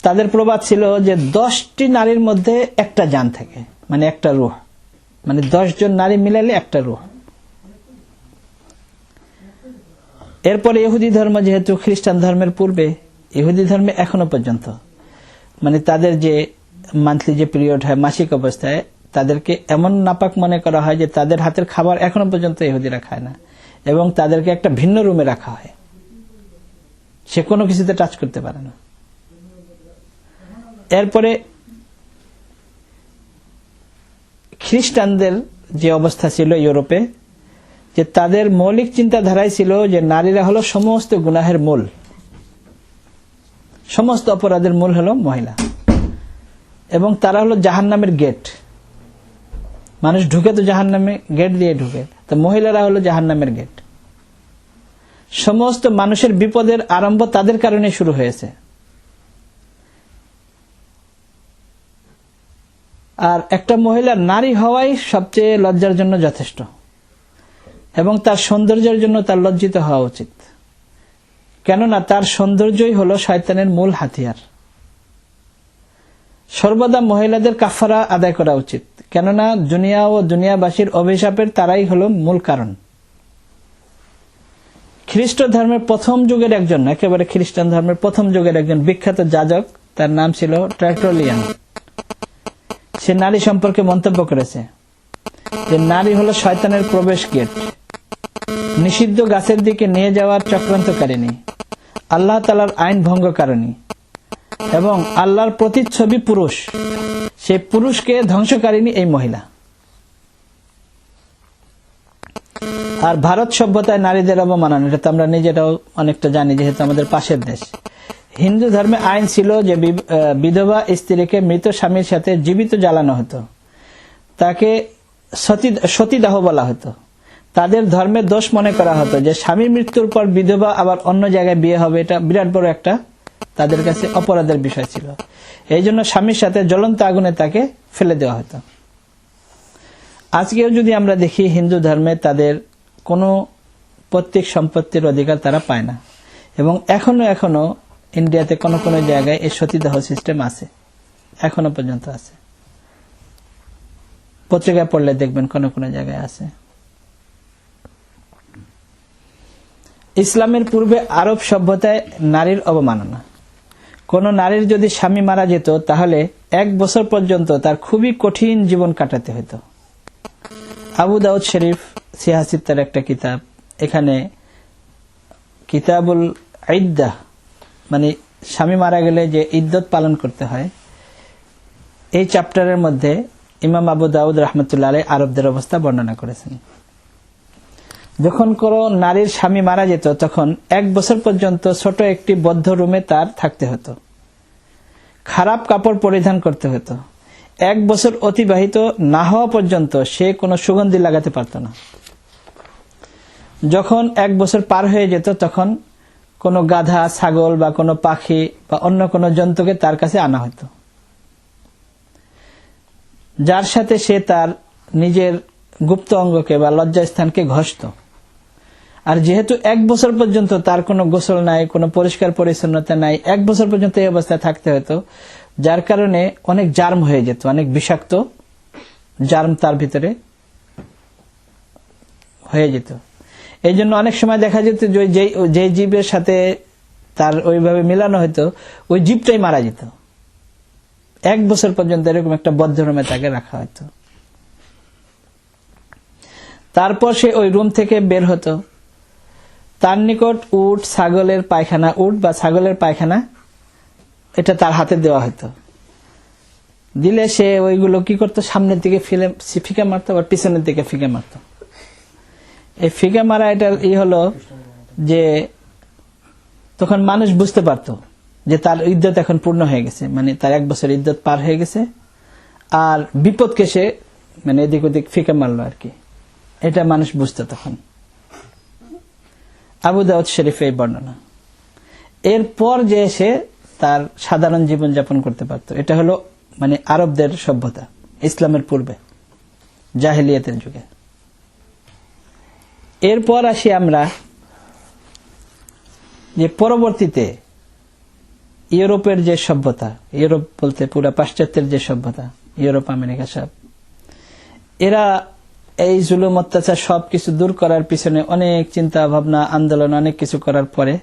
তাদের প্রবাদ ছিল যে 10টি নারীর মধ্যে একটা জান থাকে, মানে একটা রূহ, মানে 10 জন নারী মিলালে একটা রূহ। এরপরে ইহুদি ধর্ম, যেহেতু খ্রিস্টান ধর্মের পূর্বে, ইহুদি ধর্মে এখনো পর্যন্ত মানে তাদের যে মান্থলি যে পিরিয়ড হয়, মাসিক অবস্থায়, তাদেরকে এমন নাপাক মনে করা হয় যে তাদের হাতের খাবার এখনো পর্যন্ত ইহুদিরা খায় না, এবং তাদেরকে একটা ভিন্ন রুমে রাখা হয়, সে কোনো কিছুতে টাচ করতে পারে না। এরপরে খ্রিস্টানদের যে অবস্থা ছিল ইউরোপে, যে তাদের মৌলিক চিন্তাধারাই ছিল যে নারীরা হলো সমস্ত গুনাহের মূল, সমস্ত অপরাধের মূল হলো মহিলা, এবং তারা হলো জাহান্নামের গেট। মানুষ ঢুকে তো জাহান্নামে গেট দিয়ে ঢুকে, তো মহিলারা হলো জাহান্নামের গেট। সমস্ত মানুষের বিপদের আরম্ভ তাদের কারণে শুরু হয়েছে। আর একটা মহিলা নারী হওয়াই সবচেয়ে লজ্জার জন্য যথেষ্ট, এবং তার সৌন্দর্যের জন্য তার লজ্জিত হওয়া উচিত, কেননা তার সৌন্দর্যই হলো শয়তানের মূল হাতিয়ার। সর্বদা মহিলাদের কাফারা আদায় করা উচিত, কেননা দুনিয়া ও দুনিয়াবাসীর অভিশাপের তারাই হলো মূল কারণ। খ্রিস্ট ধর্মের প্রথম যুগের একজন, একেবারে খ্রিস্টান ধর্মের প্রথম যুগের একজন বিখ্যাত যাজক, তার নাম ছিল টার্টুলিয়ান। সে নারী সম্পর্কে মন্তব্য করেছে যে নারী হলো শয়তানের প্রবেশ গেট, নিষিদ্ধ গাছের দিকে নিয়ে যাওয়ার চক্রান্তকারিণী, আল্লাহ তাআলার আইন ভঙ্গকারিণী, এবং আল্লাহর প্রতিচ্ছবি পুরুষ, সেই পুরুষকে ধ্বংসকারিণী এই মহিলা। আর ভারত সভ্যতায় নারীদের অবমাননা, এটা তো আমরা নিজেরাও অনেকটা জানি, যেহেতু আমাদের পাশের দেশ। হিন্দু ধর্মে আইন ছিল যে বিধবা স্ত্রীকে মৃত স্বামীর সাথে জীবিত জ্বালানো হতো, তাকে সতীদাহ বলা হতো। তাদের ধর্মে দোষ মনে করা হতো যে স্বামীর মৃত্যুর পর বিধবা আবার অন্য জায়গায় বিয়ে হবে, এটা বিরাট বড় একটা তাদের কাছে অপরাধের বিষয় ছিল। এই জন্য স্বামীর সাথে জ্বলন্ত আগুনে তাকে ফেলে দেওয়া হতো। আজকেও যদি আমরা দেখি, হিন্দু ধর্মে তাদের কোনো পৈতৃক সম্পত্তির অধিকার তারা পায় না, এবং এখনো ইন্ডিয়াতে কোন কোন জায়গায় এই সতীদাহ সিস্টেম আছে, এখনো পর্যন্ত আছে। পত্রিকায় পড়লে দেখবেন কোন কোন জায়গায় আছে। ইসলামের পূর্বে আরব সভ্যতায় নারীর অবমাননা। কোন নারীর যদি স্বামী মারা যেত, তাহলে 1 বছর পর্যন্ত তার খুবই কঠিন জীবন কাটাতে হতো। আবু দাউদ শরীফ সিয়াসিত্তার একটা কিতাব, এখানে কিতাবুল ইদ্দাহ, মানে স্বামী মারা গেলে যে ইদ্দত পালন করতে হয়, এই চ্যাপ্টারের মধ্যে ইমাম আবু দাউদ রাহমাতুল্লাহ আলাইহি আরবদের অবস্থা বর্ণনা করেছেন। যখন কোনো নারীর স্বামী মারা যেত, তখন 1 বছর পর্যন্ত ছোট একটি বদ্ধ রুমে তার থাকতে হতো, খারাপ কাপড় পরিধান করতে হতো। 1 বছর অতিবাহিত না হওয়া পর্যন্ত সে কোনো সুগন্ধি লাগাতে পারত না। যখন 1 বছর পার হয়ে যেত, তখন কোনো গাধা, ছাগল বা কোনো পাখি বা অন্য কোনো জন্তুকে তার কাছে আনা হতো, যার সাথে সে তার নিজের গুপ্ত অঙ্গকে বা লজ্জাস্থানকে ঘষত। আর যেহেতু 1 বছর পর্যন্ত তার কোনো গোসল নাই, কোনো পরিষ্কার পরিচ্ছন্নতা নাই, 1 বছর পর্যন্ত এই অবস্থায় থাকতে হতো, যার কারণে অনেক জার্ম হয়ে যেত, অনেক বিষাক্ত জার্ম তার ভিতরে হয়ে যেত। এই জন্য অনেক সময় দেখা যেত যে জীবের সাথে তার ওইভাবে মিলানো হতো, ওই জীবটাই মারা যেত। 1 বছর পর্যন্ত এরকম একটা বদ্ধ রুমে তাকে রাখা হতো। তারপর সে ওই রুম থেকে বের হতো। তার নিকট উট, ছাগলের পায়খানা, উট বা ছাগলের পায়খানা, এটা তার হাতে দেওয়া হতো। দিলে সে ওইগুলো কি করতো, সামনের দিকে ফিকে মারতো, আবার পিছনের দিকে ফিকে মারতো। এই ফিকে মারা এটার হলো যে তখন মানুষ বুঝতে পারতো যে তার ইদ্যত এখন পূর্ণ হয়ে গেছে, মানে তার 1 বছর ইদ্যত পার হয়ে গেছে, আর বিপদকে সে মানে এদিক ওদিক ফিকে মারলো আর কি, এটা মানুষ বুঝতো তখন। আবু দাউদ শরীফে এই বর্ণনা। এরপর যে সে তার সাধারণ জীবন যাপন করতে পারতো। এটা হলো মানে আরবদের সভ্যতা, ইসলামের পূর্বে, জাহেলিয়াতের যুগে। এরপর আসি আমরা যে পরবর্তীতে ইউরোপের যে সভ্যতা, ইউরোপ বলতে পুরা পাশ্চাত্যের যে সভ্যতা, ইউরোপ আমেরিকা সব, এরা এই জুলুম অত্যাচার সবকিছু দূর করার পিছনে অনেক চিন্তা ভাবনা, আন্দোলন, অনেক কিছু করার পরে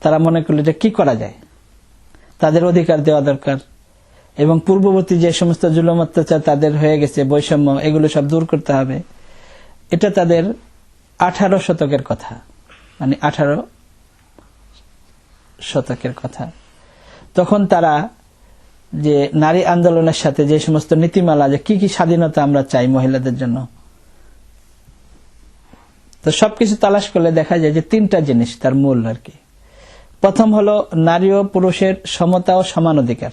তারা মনে করলো যে কি করা যায়, তাদের অধিকার দেওয়া দরকার এবং পূর্ববর্তী যে সমস্ত জুলুম অত্যাচার তাদের হয়ে গেছে, বৈষম্য, এগুলো সব দূর করতে হবে। এটা তাদের 18 শতকের কথা, মানে 18 শতকের কথা। তখন তারা যে নারী আন্দোলনের সাথে যে সমস্ত নীতিমালা, যে কি কি স্বাধীনতা আমরা চাই মহিলাদের জন্য, তো সবকিছু তালাশ করলে দেখা যায় যে 3টা জিনিস তার মূল আর কি। প্রথম হলো নারী ও পুরুষের সমতা ও সমান অধিকার।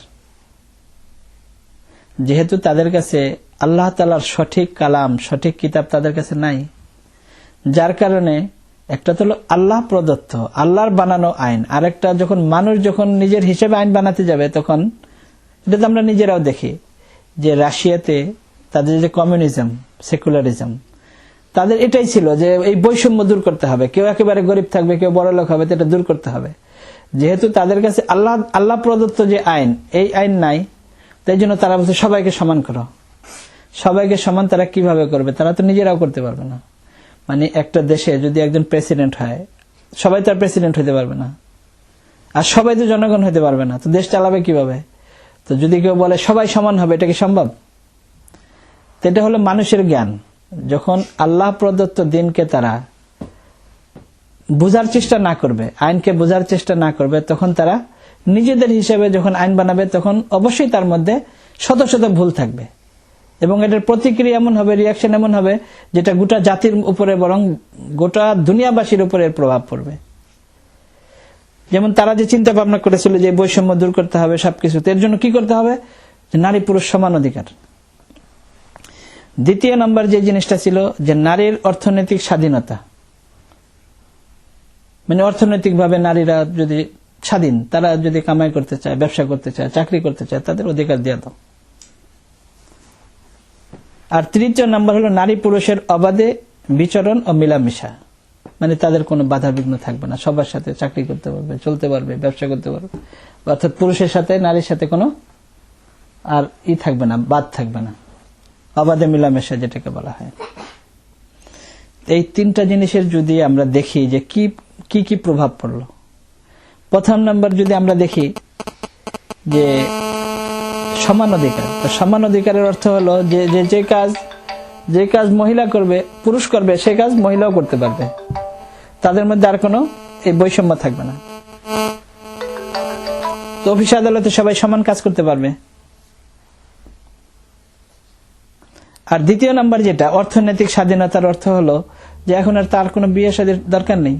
যেহেতু তাদের কাছে আল্লাহ তাআলার সঠিক কালাম, সঠিক কিতাব তাদের কাছে নাই, যার কারণে একটা তো হলো আল্লাহ প্রদত্ত, আল্লাহর বানানো আইন, আর একটা যখন মানুষ যখন নিজের হিসেবে আইন বানাতে যাবে, তখন এটা তো আমরা নিজেরাও দেখি যে রাশিয়াতে তাদের যে কমিউনিজম, সেকুলারিজম, তাদের এটাই ছিল যে এই বৈষম্য দূর করতে হবে, কেউ একেবারে গরিব থাকবে, কেউ বড় লোক হবে, এটা দূর করতে হবে। যেহেতু তাদের কাছে আল্লাহ প্রদত্ত যে আইন, এই আইন নাই, তাই জন্য তারা বলছে সবাইকে সমান করো। সবাইকে সমান তারা কিভাবে করবে? তারা তো নিজেরাও করতে পারবে না। মানে একটা দেশে যদি একজন প্রেসিডেন্ট হয়, সবাই তার প্রেসিডেন্ট হতে পারবে না, আর সবাই তো জনগণ হতে পারবে না, তো দেশ চালাবে কিভাবে? তো যদি কেউ বলে সবাই সমান হবে, এটা কি সম্ভব? তো এটা হলো মানুষের জ্ঞান। যখন আল্লাহ প্রদত্ত দিনকে তারা বোঝার চেষ্টা না করবে, আইনকে বোঝার চেষ্টা না করবে, তখন তারা নিজেদের হিসেবে যখন আইন বানাবে, তখন অবশ্যই তার মধ্যে শত শত ভুল থাকবে এবং এটার প্রতিক্রিয়া এমন হবে, রিয়াকশন এমন হবে, যেটা গোটা জাতির উপরে বরং গোটা দুনিয়াবাসীর উপরে প্রভাব পড়বে। যেমন তারা যে চিন্তা ভাবনা করেছিল যে বৈষম্য দূর করতে হবে সবকিছু, এর জন্য কি করতে হবে? নারী পুরুষ সমান অধিকার। দ্বিতীয় নম্বর যে জিনিসটা ছিল যে নারীর অর্থনৈতিক স্বাধীনতা, মানে অর্থনৈতিকভাবে নারীরা যদি স্বাধীন, তারা যদি কামাই করতে চায়, ব্যবসা করতে চায়, চাকরি করতে চায়, তাদের অধিকার দিয়ে দাও। আর তৃতীয় নাম্বার হলো নারী পুরুষের অবাধে বিচরণ ও মিলামিশা, মানে তাদের কোনো বাধা বিঘ্ন থাকবে না, সবার সাথে চাকরি করতে পারবে, চলতে পারবে, ব্যবসা করতে পারবে, অর্থাৎ পুরুষের সাথে নারীর সাথে কোনো আর থাকবে না, বাদ থাকবে না, অবাধে মিলামেশা যেটাকে বলা হয়। এই 3টা জিনিসের যদি আমরা দেখি যে কি কি প্রভাব পড়লো। প্রথম নাম্বার যদি আমরা দেখি যে সমান অধিকার, তো সমান অধিকারের অর্থ হলো যে কাজ মহিলা করবে, পুরুষ করবে, সে কাজ মহিলাও করতে পারবে, তাদের মধ্যে আর কোনো এই বৈষম্য থাকবে না। তো অফিস আদালতে সবাই সমান কাজ করতে পারবে। আর দ্বিতীয় নাম্বার যেটা অর্থনৈতিক স্বাধীনতার অর্থ হলো যে এখন আর তার কোনো বিয়ে শাদীর দরকার নেই,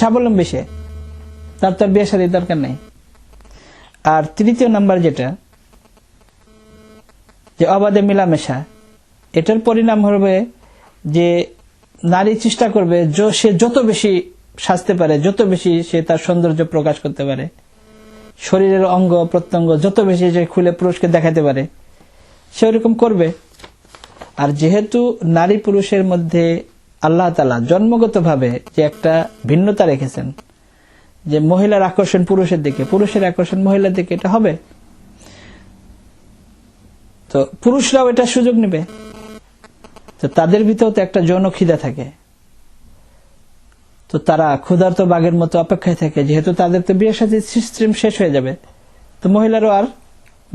স্বাবলম্বী সে, তার তো বিয়ে শাদীর দরকার নেই। আর তৃতীয় নাম্বার যেটা যে অবাধে মিলামেশা, এটার পরিণাম হবে যে নারী চেষ্টা করবে সে যত বেশি সাজতে পারে, যত বেশি সে তার সৌন্দর্য প্রকাশ করতে পারে, শরীরের অঙ্গ প্রত্যঙ্গ যত বেশি সে খুলে পুরুষকে দেখাতে পারে, সে ওরকম করবে। আর যেহেতু নারী পুরুষের মধ্যে আল্লাহ তাআলা জন্মগতভাবে যে একটা ভিন্নতা রেখেছেন, যে মহিলার আকর্ষণ পুরুষের দিকে, পুরুষের আকর্ষণ মহিলার দিকে, এটা হবে, তো পুরুষরাও এটা সুযোগ নেবে। তো তাদের ভিতরেও তো একটা যৌন খিদা থাকে, তো তারা ক্ষুধার্ত বাঘের মতো অপেক্ষায় থাকে, যেহেতু তাদের তো বিয়ের সাথে সিস্টেম শেষ হয়ে যাবে, তো মহিলারও আর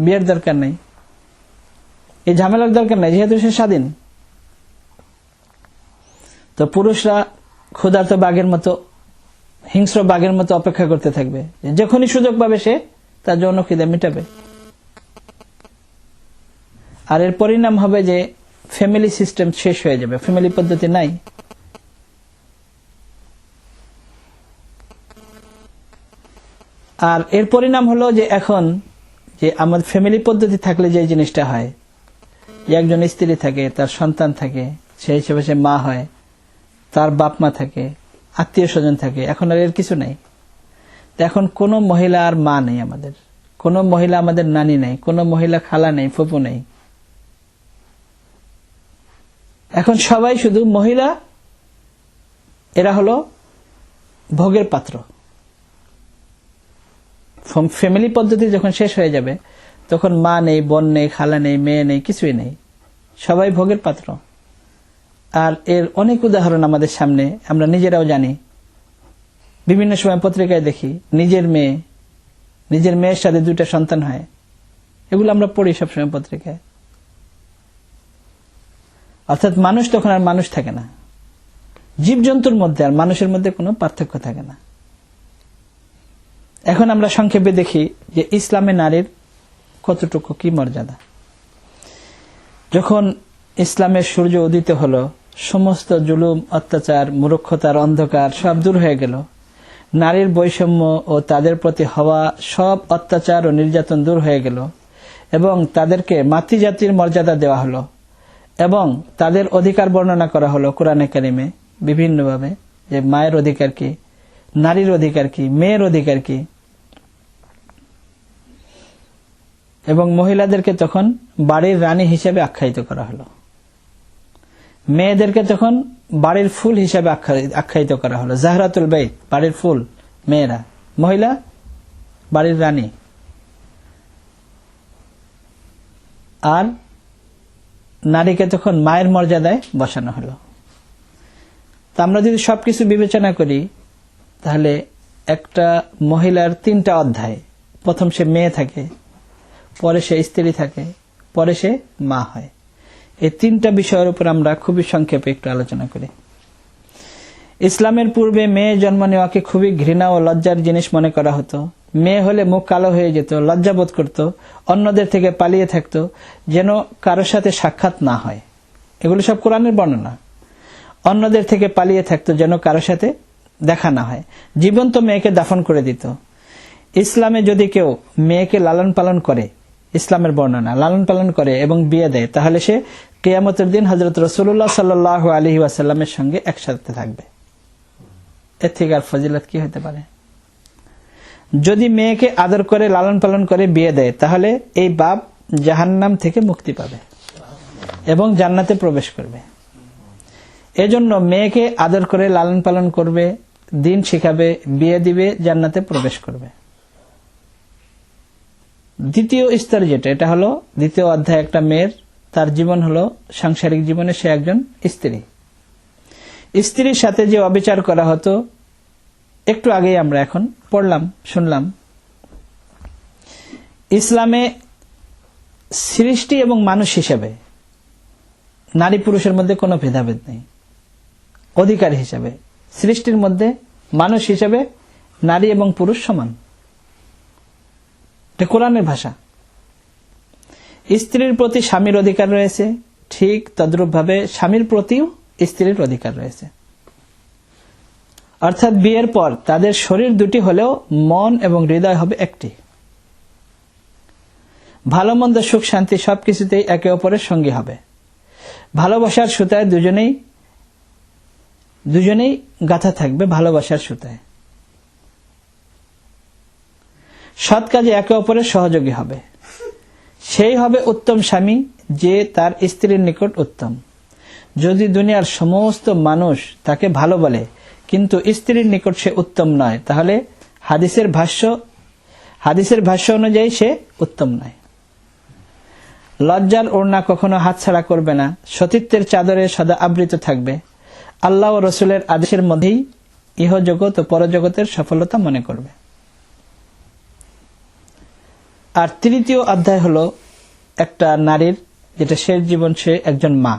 বিয়ের দরকার নেই, এই ঝামেলার দরকার নেই, যেহেতু সে স্বাধীন। তো পুরুষরা ক্ষুধার্ত বাঘের মতো, হিংস্র বাঘের মতো অপেক্ষা করতে থাকবে, যখনই সুযোগ পাবে সে তার যৌন খিদা মিটাবে। আর এর পরিণাম হবে যে ফ্যামিলি সিস্টেম শেষ হয়ে যাবে, ফ্যামিলি পদ্ধতি নাই। আর এর পরিণাম হলো যে এখন যে আমাদের ফ্যামিলি পদ্ধতি থাকলে যে জিনিসটা হয়, যে একজন স্ত্রী থাকে, তার সন্তান থাকে, সেই হিসেবে সে মা হয়, তার বাপ মা থাকে, আত্মীয় স্বজন থাকে, এখন আর এর কিছু নাই। এখন কোনো মহিলা আর মা নেই, আমাদের কোনো মহিলা আমাদের নানি নেই, কোনো মহিলা খালা নেই, ফুপু নেই, এখন সবাই শুধু মহিলা, এরা হলো ভোগের পাত্র। ফ্যামিলি পদ্ধতি যখন শেষ হয়ে যাবে তখন মা নেই, বোন নেই, খালা নেই, মেয়ে নেই, কিছুই নেই, সবাই ভোগের পাত্র। আর এর অনেক উদাহরণ আমাদের সামনে, আমরা নিজেরাও জানি। বিভিন্ন সময় পত্রিকায় দেখি নিজের মেয়ের সাথে 2টা সন্তান হয়, এগুলো আমরা পড়ি সবসময় পত্রিকায়। অর্থাৎ মানুষ তখন আর মানুষ থাকে না, জীবজন্তুর মধ্যে আর মানুষের মধ্যে কোনো পার্থক্য থাকে না। এখন আমরা সংক্ষেপে দেখি যে ইসলামে নারীর কতটুকু কি মর্যাদা। যখন ইসলামের সূর্য উদিত হলো, সমস্ত জুলুম, অত্যাচার, মূর্খতার অন্ধকার সব দূর হয়ে গেল, নারীর বৈষম্য ও তাদের প্রতি হওয়া সব অত্যাচার ও নির্যাতন দূর হয়ে গেল এবং তাদেরকে মাতৃজাতির মর্যাদা দেওয়া হলো এবং তাদের অধিকার বর্ণনা করা হলো কোরআনে কারিমে বিভিন্নভাবে, যে মায়ের অধিকার কি, নারীর অধিকার কি, মেয়ের অধিকার কি। এবং মহিলাদেরকে তখন বাড়ির রানী হিসেবে আখ্যায়িত করা হলো, মেয়েদেরকে তখন বাড়ির ফুল হিসেবে আখ্যায়িত করা হলো। জাহরাতুল বাইত, বাড়ির ফুল মেয়েরা, মহিলা বাড়ির রানী। আর নারীকে তখন মায়ের মর্যাদায় বসানো হলো। তা আমরা যদি সবকিছু বিবেচনা করি তাহলে একটা মহিলার 3টা অধ্যায়, প্রথম সে মেয়ে থাকে, পরে সে স্ত্রী থাকে, পরে সে মা হয়। এই 3টা বিষয়ের উপর আমরা খুবই সংক্ষেপে একটু আলোচনা করি। ইসলামের পূর্বে মেয়ে জন্ম নেওয়াকে খুবই ঘৃণা ও লজ্জার জিনিস মনে করা হতো। মেয়ে হলে মুখ কালো হয়ে যেত, লজ্জাবোধ করত, অন্যদের থেকে পালিয়ে থাকত, যেন কারোর সাথে সাক্ষাৎ না হয়। এগুলো সব কোরআনের বর্ণনা। অন্যদের থেকে পালিয়ে থাকতো যেন কারোর সাথে দেখা না হয়। জীবন্ত মেয়েকে দাফন করে দিত। ইসলামে যদি কেউ মেয়েকে লালন পালন করে, ইসলামের বর্ণনা, লালন পালন করে এবং বিয়ে দেয়, তাহলে সে কিয়ামতের দিন হযরত রাসূলুল্লাহ সাল্লাল্লাহু আলাইহি ওয়াসাল্লামের সঙ্গে একসাথে থাকবে। এর থেকে আর ফজিলত কি হতে পারে? যদি মেয়েকে আদর করে লালন পালন করে বিয়ে দেয়, তাহলে এই বাপ জাহান্নাম থেকে মুক্তি পাবে এবং জান্নাতে প্রবেশ করবে। এজন্য মেয়েকে আদর করে লালন পালন করবে, দিন শিখাবে, বিয়ে দিবে, জান্নাতে প্রবেশ করবে। দ্বিতীয় স্তর যেটা, এটা হলো দ্বিতীয় অধ্যায়। একটা মেয়ের তার জীবন হলো সাংসারিক জীবনে সে একজন স্ত্রী। স্ত্রীর সাথে যে অবিচার করা হতো, একটু আগেই আমরা এখন পড়লাম, শুনলাম। ইসলামে সৃষ্টি এবং মানুষ হিসেবে নারী পুরুষের মধ্যে কোনো ভেদাভেদ নেই। অধিকার হিসেবে, সৃষ্টির মধ্যে মানুষ হিসেবে নারী এবং পুরুষ সমান। এটা কোরআনের ভাষা। স্ত্রীর প্রতি স্বামীর অধিকার রয়েছে, ঠিক তদ্রূপভাবে স্বামীর প্রতিও স্ত্রীর অধিকার রয়েছে। অর্থাৎ বিয়ের পর তাদের শরীর দুটি হলেও মন এবং হৃদয় হবে একটি। ভালো মন্দ, সুখ শান্তি সবকিছুতেই একে অপরের সঙ্গী হবে। ভালোবাসার সুতায় দুজনেই গাঁথা থাকবে ভালোবাসার সুতায়। সৎ কাজে একে অপরের সহযোগী হবে। সেই হবে উত্তম স্বামী, যে তার স্ত্রীর নিকট উত্তম। যদি দুনিয়ার সমস্ত মানুষ তাকে ভালো বলে কিন্তু স্ত্রীর নিকট সে উত্তম নয়, তাহলে হাদিসের ভাষ্য অনুযায়ী সে উত্তম নয়। লজ্জার ওড়না কখনো হাতছাড়া করবে না, সতীত্বের চাদরে সদা আবৃত থাকবে। আল্লাহ ও রসুলের আদেশের মধ্যেই ইহজগৎ ও পরজগতের সফলতা মনে করবে। আর তৃতীয় অধ্যায় হলো একটা নারীর, যেটা শেষ জীবন, সে একজন মা।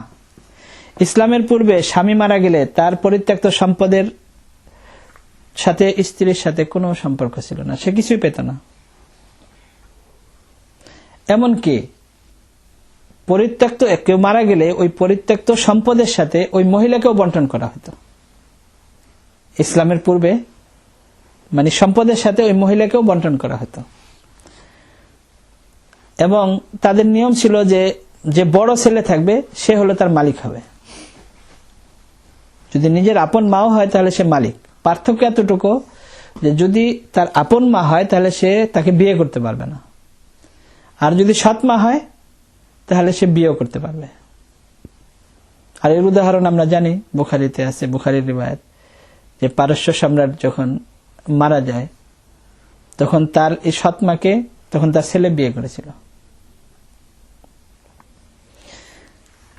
ইসলামের পূর্বে স্বামী মারা গেলে তার পরিত্যক্ত সম্পদের সাথে স্ত্রীর সাথে কোনো সম্পর্ক ছিল না, সে কিছুই পেত না। এমনকি পরিত্যক্ত কেউ মারা গেলে ওই পরিত্যক্ত সম্পদের সাথে ওই মহিলাকেও বন্টন করা হতো। ইসলামের পূর্বে মানে সম্পদের সাথে ওই মহিলাকেও বন্টন করা হতো। এবং তাদের নিয়ম ছিল যে বড় ছেলে থাকবে সে হলো তার মালিক হবে। যদি নিজের আপন মাও হয় তাহলে সে মালিক। পার্থক্য এতটুকু যে যদি তার আপন মা হয় তাহলে সে তাকে বিয়ে করতে পারবে না, আর যদি সৎ মা হয় তাহলে সে বিয়েও করতে পারবে। আর এর উদাহরণ আমরা জানি, বুখারীতে আছে, বুখারীর রিওয়ায়াত। যে পারস্য সম্রাট যখন মারা যায় তখন তার এই সৎ মাকে তখন তার ছেলে বিয়ে করেছিল।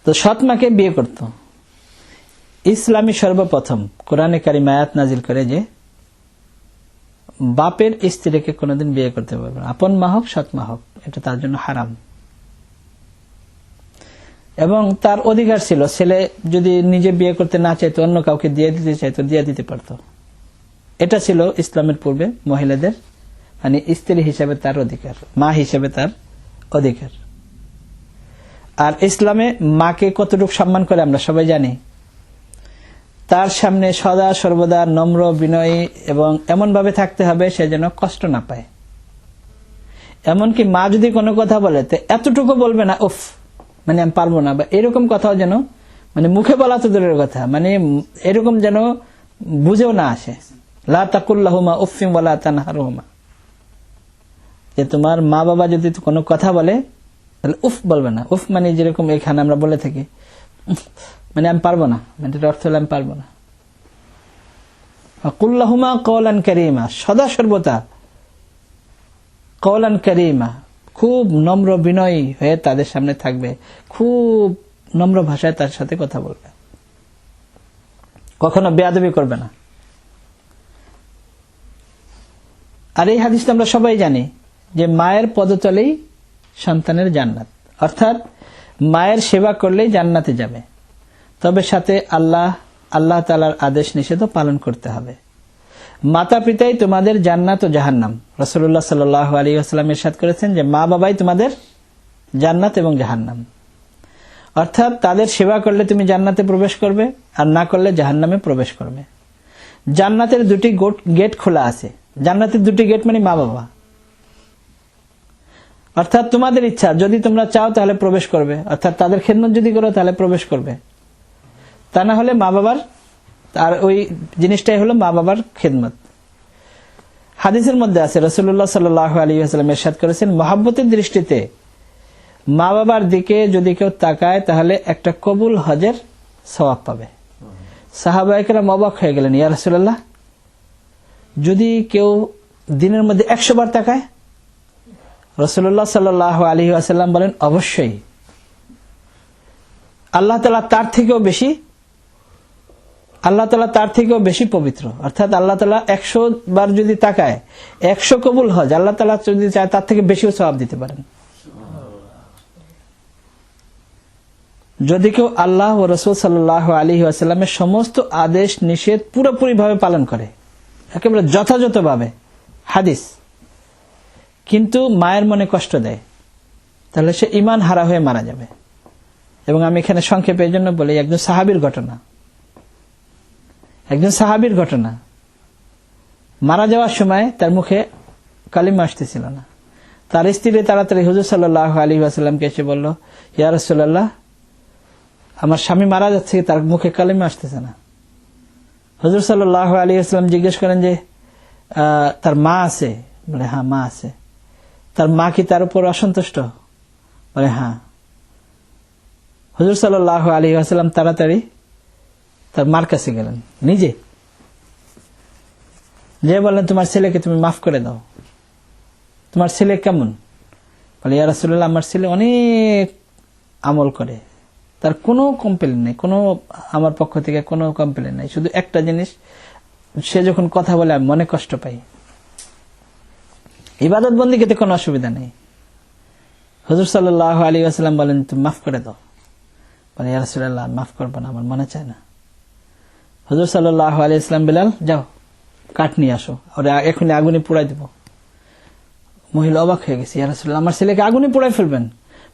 তো সৎ মাকে বিয়ে করত। ইসলামী সর্বপ্রথম কোরআনে কারিম আয়াত নাজিল করে যে বাপের স্ত্রীকে কোনোদিন বিয়ে করতে পারবে না, আপন মা হোক সৎ মা হোক, এটা তার জন্য হারাম। এবং তার অধিকার ছিল ছেলে যদি নিজে বিয়ে করতে না চাইতো, অন্য কাউকে দিয়ে দিতে চাইতো, দিয়ে দিতে পারত। এটা ছিল ইসলামের পূর্বে মহিলাদের মানে স্ত্রী হিসেবে তার অধিকার, মা হিসেবে তার অধিকার। আর ইসলামে মাকে কতটুকু সম্মান করে আমরা সবাই জানি। তার সামনে সদা সর্বদা নম্র বিনয়ী এবং এমন ভাবে থাকতে হবে সে যেন কষ্ট না পায়। এমনকি মা যদি কোনো কথা বলে তো এতটুকু বলবে না উফ মানে আমি পারবো না, বা এরকম কথাও যেন মানে মুখে বলা তো দূরের কথা, মানে এরকম যেন বুঝেও না আসে। লা তাকুল্লাহুমা উফফিন ওয়ালা তানহারহুমা, যে তোমার মা বাবা যদি কোনো কথা বলে তাহলে উফ বলবে না। উফ মানে যেরকম এখানে আমরা বলে থাকি মানে আমি পারবো না, মানে এর অর্থ হলো আমি পারবো না। কুল্লাহুমা কওলান কারীমা, সদা সর্বদা কওলান কারীমা, খুব নম্র বিনয়ী হয়ে তাদের সামনে থাকবে, খুব নম্র ভাষায় তার সাথে কথা বলবে, কখনো বেয়াদবি করবে না। আর এই হাদিসটা আমরা সবাই জানি যে মায়ের পদতলেই সন্তানের জান্নাত, অর্থাৎ মায়ের সেবা করলেই জান্নাতে যাবে। তবে সাথে আল্লাহ তাআলার আদেশ নিষেধও পালন করতে হবে। মাতা পিতাই তোমাদের জান্নাত ও জাহান্নাম। রাসূলুল্লাহ সাল্লাল্লাহু আলাইহি ওয়াসাল্লাম ইরশাদ করেছেন যে মা বাবাই তোমাদের জান্নাত এবং জাহান্নাম, অর্থাৎ তাদের সেবা করলে তুমি জান্নাতে প্রবেশ করবে আর না করলে জাহান্নামে প্রবেশ করবে। জান্নাতের দুটি গেট খোলা আছে। জান্নাতের দুটি গেট মানে মা বাবা, অর্থাৎ তোমাদের ইচ্ছা, যদি তোমরা চাও তাহলে প্রবেশ করবে, অর্থাৎ তাদের খেদমত যদি করো তাহলে প্রবেশ করবে, তা না হলে মা বাবার, আর ওই জিনিসটাই হলো মা বাবার খেদমত। হাদিসের মধ্যে আছে রাসূলুল্লাহ সাল্লাল্লাহু আলাইহি ওয়াসাল্লাম ইরশাদ করেছেন মহব্বতের দৃষ্টিতে মা বাবার দিকে যদি কেউ তাকায় তাহলে একটা কবুল হজের সওয়াব পাবে। সাহাবায়ে কেরাম অবাক হয়ে গেলেন, ইয়া রাসূলুল্লাহ, যদি কেউ দিনের মধ্যে 100 বার তাকায়? রাসূলুল্লাহ সাল্লাল্লাহু আলাইহি ওয়াসাল্লাম বলেন অবশ্যই আল্লাহ তাআলা তার থেকেও বেশি পবিত্র, অর্থাৎ আল্লাহ তাআলা 100 বার যদি তাকায় 100 কবুল হজ আল্লাহ তাআলা যদি চায় তার থেকে বেশিও সওয়াব দিতে পারেন। যদি কেউ আল্লাহ ও রাসূল সাল্লাল্লাহু আলাইহি ওয়াসাল্লামের সমস্ত আদেশ নিষেধ পুরোপুরি ভাবে পালন করে, একেবারে যথাযথভাবে, হাদিস, কিন্তু মায়ের মনে কষ্ট দেয়, তাহলে সে ঈমান হারা হয়ে মারা যাবে। এবং আমি এখানে সংক্ষেপে এই জন্য বলি, একজন সাহাবীর ঘটনা, মারা যাওয়ার সময় তার মুখে কালিমা আসতেছিল না। তার স্ত্রী তাড়াতাড়ি হুজুর সাল্লাল্লাহু আলাইহি ওয়াসাল্লামকে এসে বলল, ইয়া রাসূলুল্লাহ, আমার স্বামী মারা যাচ্ছে, তার মুখে কালিমা আসতেছে না। হুজুর সাল্লাল্লাহু আলাইহি ওয়াসাল্লাম জিজ্ঞেস করেন যে তার মা আছে? বলে হ্যাঁ মা আছে। তার মা কি তার উপর অসন্তুষ্ট? বলে হ্যাঁ। হুজুর সাল্লাল্লাহু আলাইহি ওয়াসাল্লাম তাড়াতাড়ি তার মার কাছে গেলেন নিজে, যে বললেন তোমার ছেলেকে তুমি মাফ করে দাও। তোমার ছেলে কেমন? বলে ইয়া রাসূলুল্লাহ, আমার ছেলে অনেক আমল করে, তার কোনো কমপ্লেন নেই, কোনো আমার পক্ষ থেকে কোনো কমপ্লেন নেই, শুধু একটা জিনিস, সে যখন কথা বলে আমি মনে কষ্ট পাই। ইবাদত বন্দেগীতে কোনো অসুবিধা নেই। হুজুর সাল্লাল্লাহু আলাইহি ওয়াসাল্লাম বলেন তুমি মাফ করে দাও। বলে ইয়া রাসূলুল্লাহ, মাফ করব না, আমার মনে চায় না। হুজুর সাল্লাল্লাহু আলাইহি ওয়াসাল্লাম, বিলাল যাও কাঠ নিয়ে আসো, আর এখনই আগুনে পোড়াই দেব। মহিলা অবাক হয়ে গেছে, ইয়া রাসূলুল্লাহ, আমার ছেলেকে আগুনে পোড়াই ফেলবেন?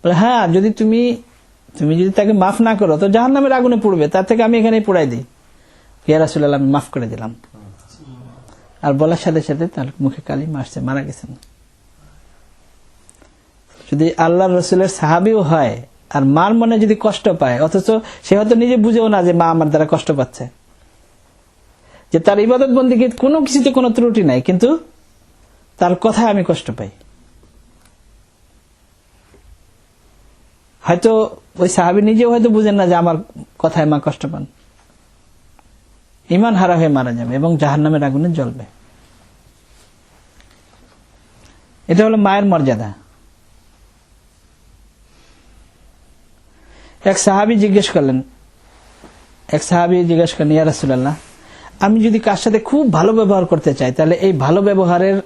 বলে হ্যাঁ, যদি তুমি যদি তাকে মাফ না করো তো জাহান্নামের আগুনে পুড়বে, তার থেকে আমি এখানেই পোড়াই দিই। ইয়া রাসূলুল্লাহ, আমি মাফ করে দিলাম। আর বলার সাথে সাথে তার মুখে কালিমা আসছে, মারা গেছেন। যদি আল্লাহর রাসূলের সাহাবীও হয় আর মার মনে যদি কষ্ট পায়, অথচ সে হয়তো নিজে বুঝেও না যে মা আমার দ্বারা কষ্ট পাচ্ছে, যে তার ইবাদত বন্দেগী কোনো কিছুতে কোনো ত্রুটি নাই, কিন্তু তার কথায় আমি কষ্ট পাই, হয়তো ওই সাহাবী নিজেও হয়তো বুঝেন না যে আমার কথায় মা কষ্ট পান। ঈমান হারা হয়ে মারা যাবে এবং জাহান্নামের আগুনে জ্বলবে। এটা হলো মায়ের মর্যাদা। এক সাহাবী জিজ্ঞেস করলেন, ইয়া রাসূলুল্লাহ, আমি যদি কার সাথে খুব ভালো ব্যবহার করতে চাই, তাহলে এই ভালো ব্যবহারের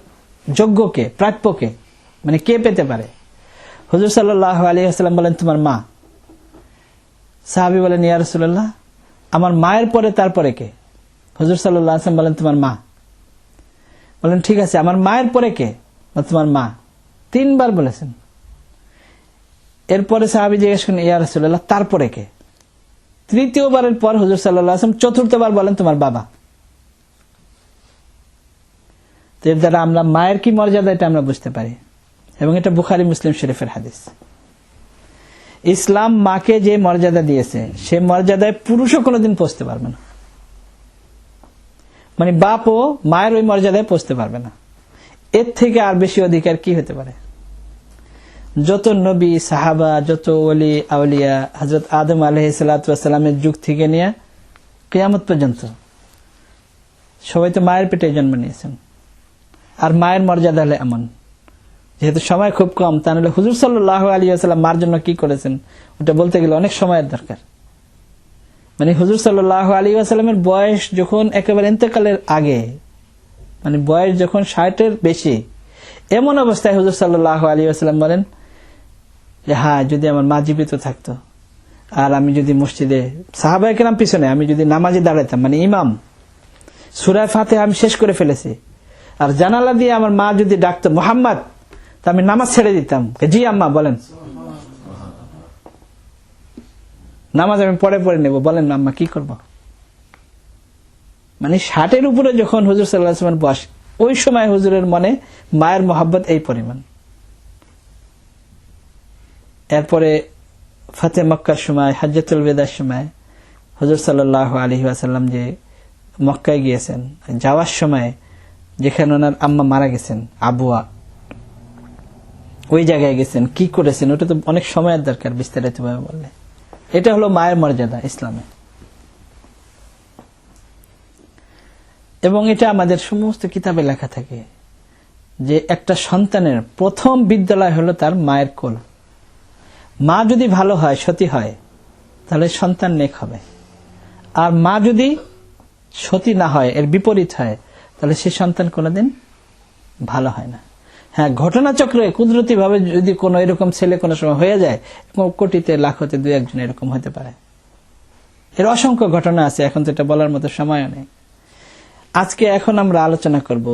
যোগ্যকে, প্রাপ্যকে, মানে কে পেতে পারে? হুজুর সাল্লাল্লাহু আলাইহি ওয়াসাল্লাম বলেন, তোমার মা। সাহাবী বলেন, ইয়া রাসূলুল্লাহ, আমার মায়ের পরে তারপরে কে? হুজুর সাল্লাল্লাহু আলাইহি ওয়াসাল্লাম বলেন, তোমার মা। বলেন, ঠিক আছে, আমার মায়ের পরে কে? তোমার মা। 3 বার বলেছেন। এরপরে সাহাবী জিজ্ঞেস করেন, ইয়া রাসূলুল্লাহ, তারপরে কে? 3য় বারের পর হুজুর সাল্লাল্লাহু আলাইহি ওয়াসাল্লাম 4র্থ বার বলেন, তোমার বাবা। তো এর দ্বারা আমরা মায়ের কি মর্যাদা এটা আমরা বুঝতে পারি, এবং এটা বুখারী মুসলিম শরীফের হাদিস। ইসলাম মাকে যে মর্যাদা দিয়েছে, সে মর্যাদায় পুরুষও কোনোদিন পৌঁছতে পারবে না। মানে বাপও মায়ের ওই মর্যাদায় পৌঁছতে পারবে না। এর থেকে আর বেশি অধিকার কি হতে পারে? যত নবী, সাহাবা, যত ওলি আউলিয়া, হযরত আদম আলাইহিস সালাতু ওয়াস সালামের যুগ থেকে নিয়ে কিয়ামত পর্যন্ত সবাই তো মায়ের পেটে জন্ম নিয়েছেন। আর মায়ের মর্যাদা হলো এমন, যেহেতু সময় খুব কম, তাহলে হুজুর সাল্লাল্লাহু আলাইহি ওয়াসাল্লাম মার জন্য কি করেছেন ওটা বলতে গেলে অনেক সময়ের দরকার। মানে হুজুর সাল্লাল্লাহু আলাইহি ওয়াসাল্লামের বয়স যখন একেবারে ইন্তেকালের আগে, মানে বয়স যখন 60-এর বেশি, এমন অবস্থায় হুজুর সাল্লাল্লাহু আলাইহি ওয়াসাল্লাম বলেন যে হ্যাঁ, যদি আমার মা জীবিত থাকতো আর আমি যদি মসজিদে, সাহাবায়ে কেরাম পিছনে, আমি যদি নামাজে দাঁড়াতাম, মানে ইমাম, সূরা ফাতিহা আমি শেষ করে ফেলেছি, আর জানালা দিয়ে আমার মা যদি ডাকতো মুহাম্মদ, তা আমি নামাজ ছেড়ে দিতাম। জি আম্মা বলেন, নামাজ আমি পরে নেব, বলেন আম্মা কি করব? মানে 60-এর উপরে যখন হুজুর সাল্লাল্লাহু আলাইহি ওয়াসাল্লাম বয়স, ওই সময় হুজুরের মনে মায়ের মহব্বত এই পরিমাণ। এরপরে ফাতে মক্কার সময়, হজ্জাতুল বিদার সময় হুজুর সাল্লাল্লাহু আলাইহি ওয়াসাল্লাম যে মক্কায় গিয়েছেন, যাওয়ার সময় যেখানে ওনার আম্মা মারা গেছেন, আবুয়া, ওই জায়গায় গেছেন, কি করেছেন, ওটা তো অনেক সময়ের দরকার বিস্তারিত ভাবে বললে। এটা হলো মায়ের মর্যাদা ইসলামে, এবং এটা আমাদের সমস্ত কিতাবে লেখা থাকে যে একটা সন্তানের প্রথম বিদ্যালয় হলো তার মায়ের কোল। মা যদি ভালো হয়, সতী হয়, তাহলে সন্তান নেক হবে। আর মা যদি সতী না হয়, এর বিপরীত হয়, তাহলে সে সন্তান কোনোদিন ভালো হয় না। হ্যাঁ, ঘটনাচক্রে কুদরতি ভাবে যদি কোনো এরকম ছেলে কোনো সময় হয়ে যায়, কোটিতে লাখতে 2-1 জন এরকম হতে পারে। এর অসংখ্য ঘটনা আছে, এখন তো এটা বলার মতো সময়ও নেই। আজকে এখন আমরা আলোচনা করব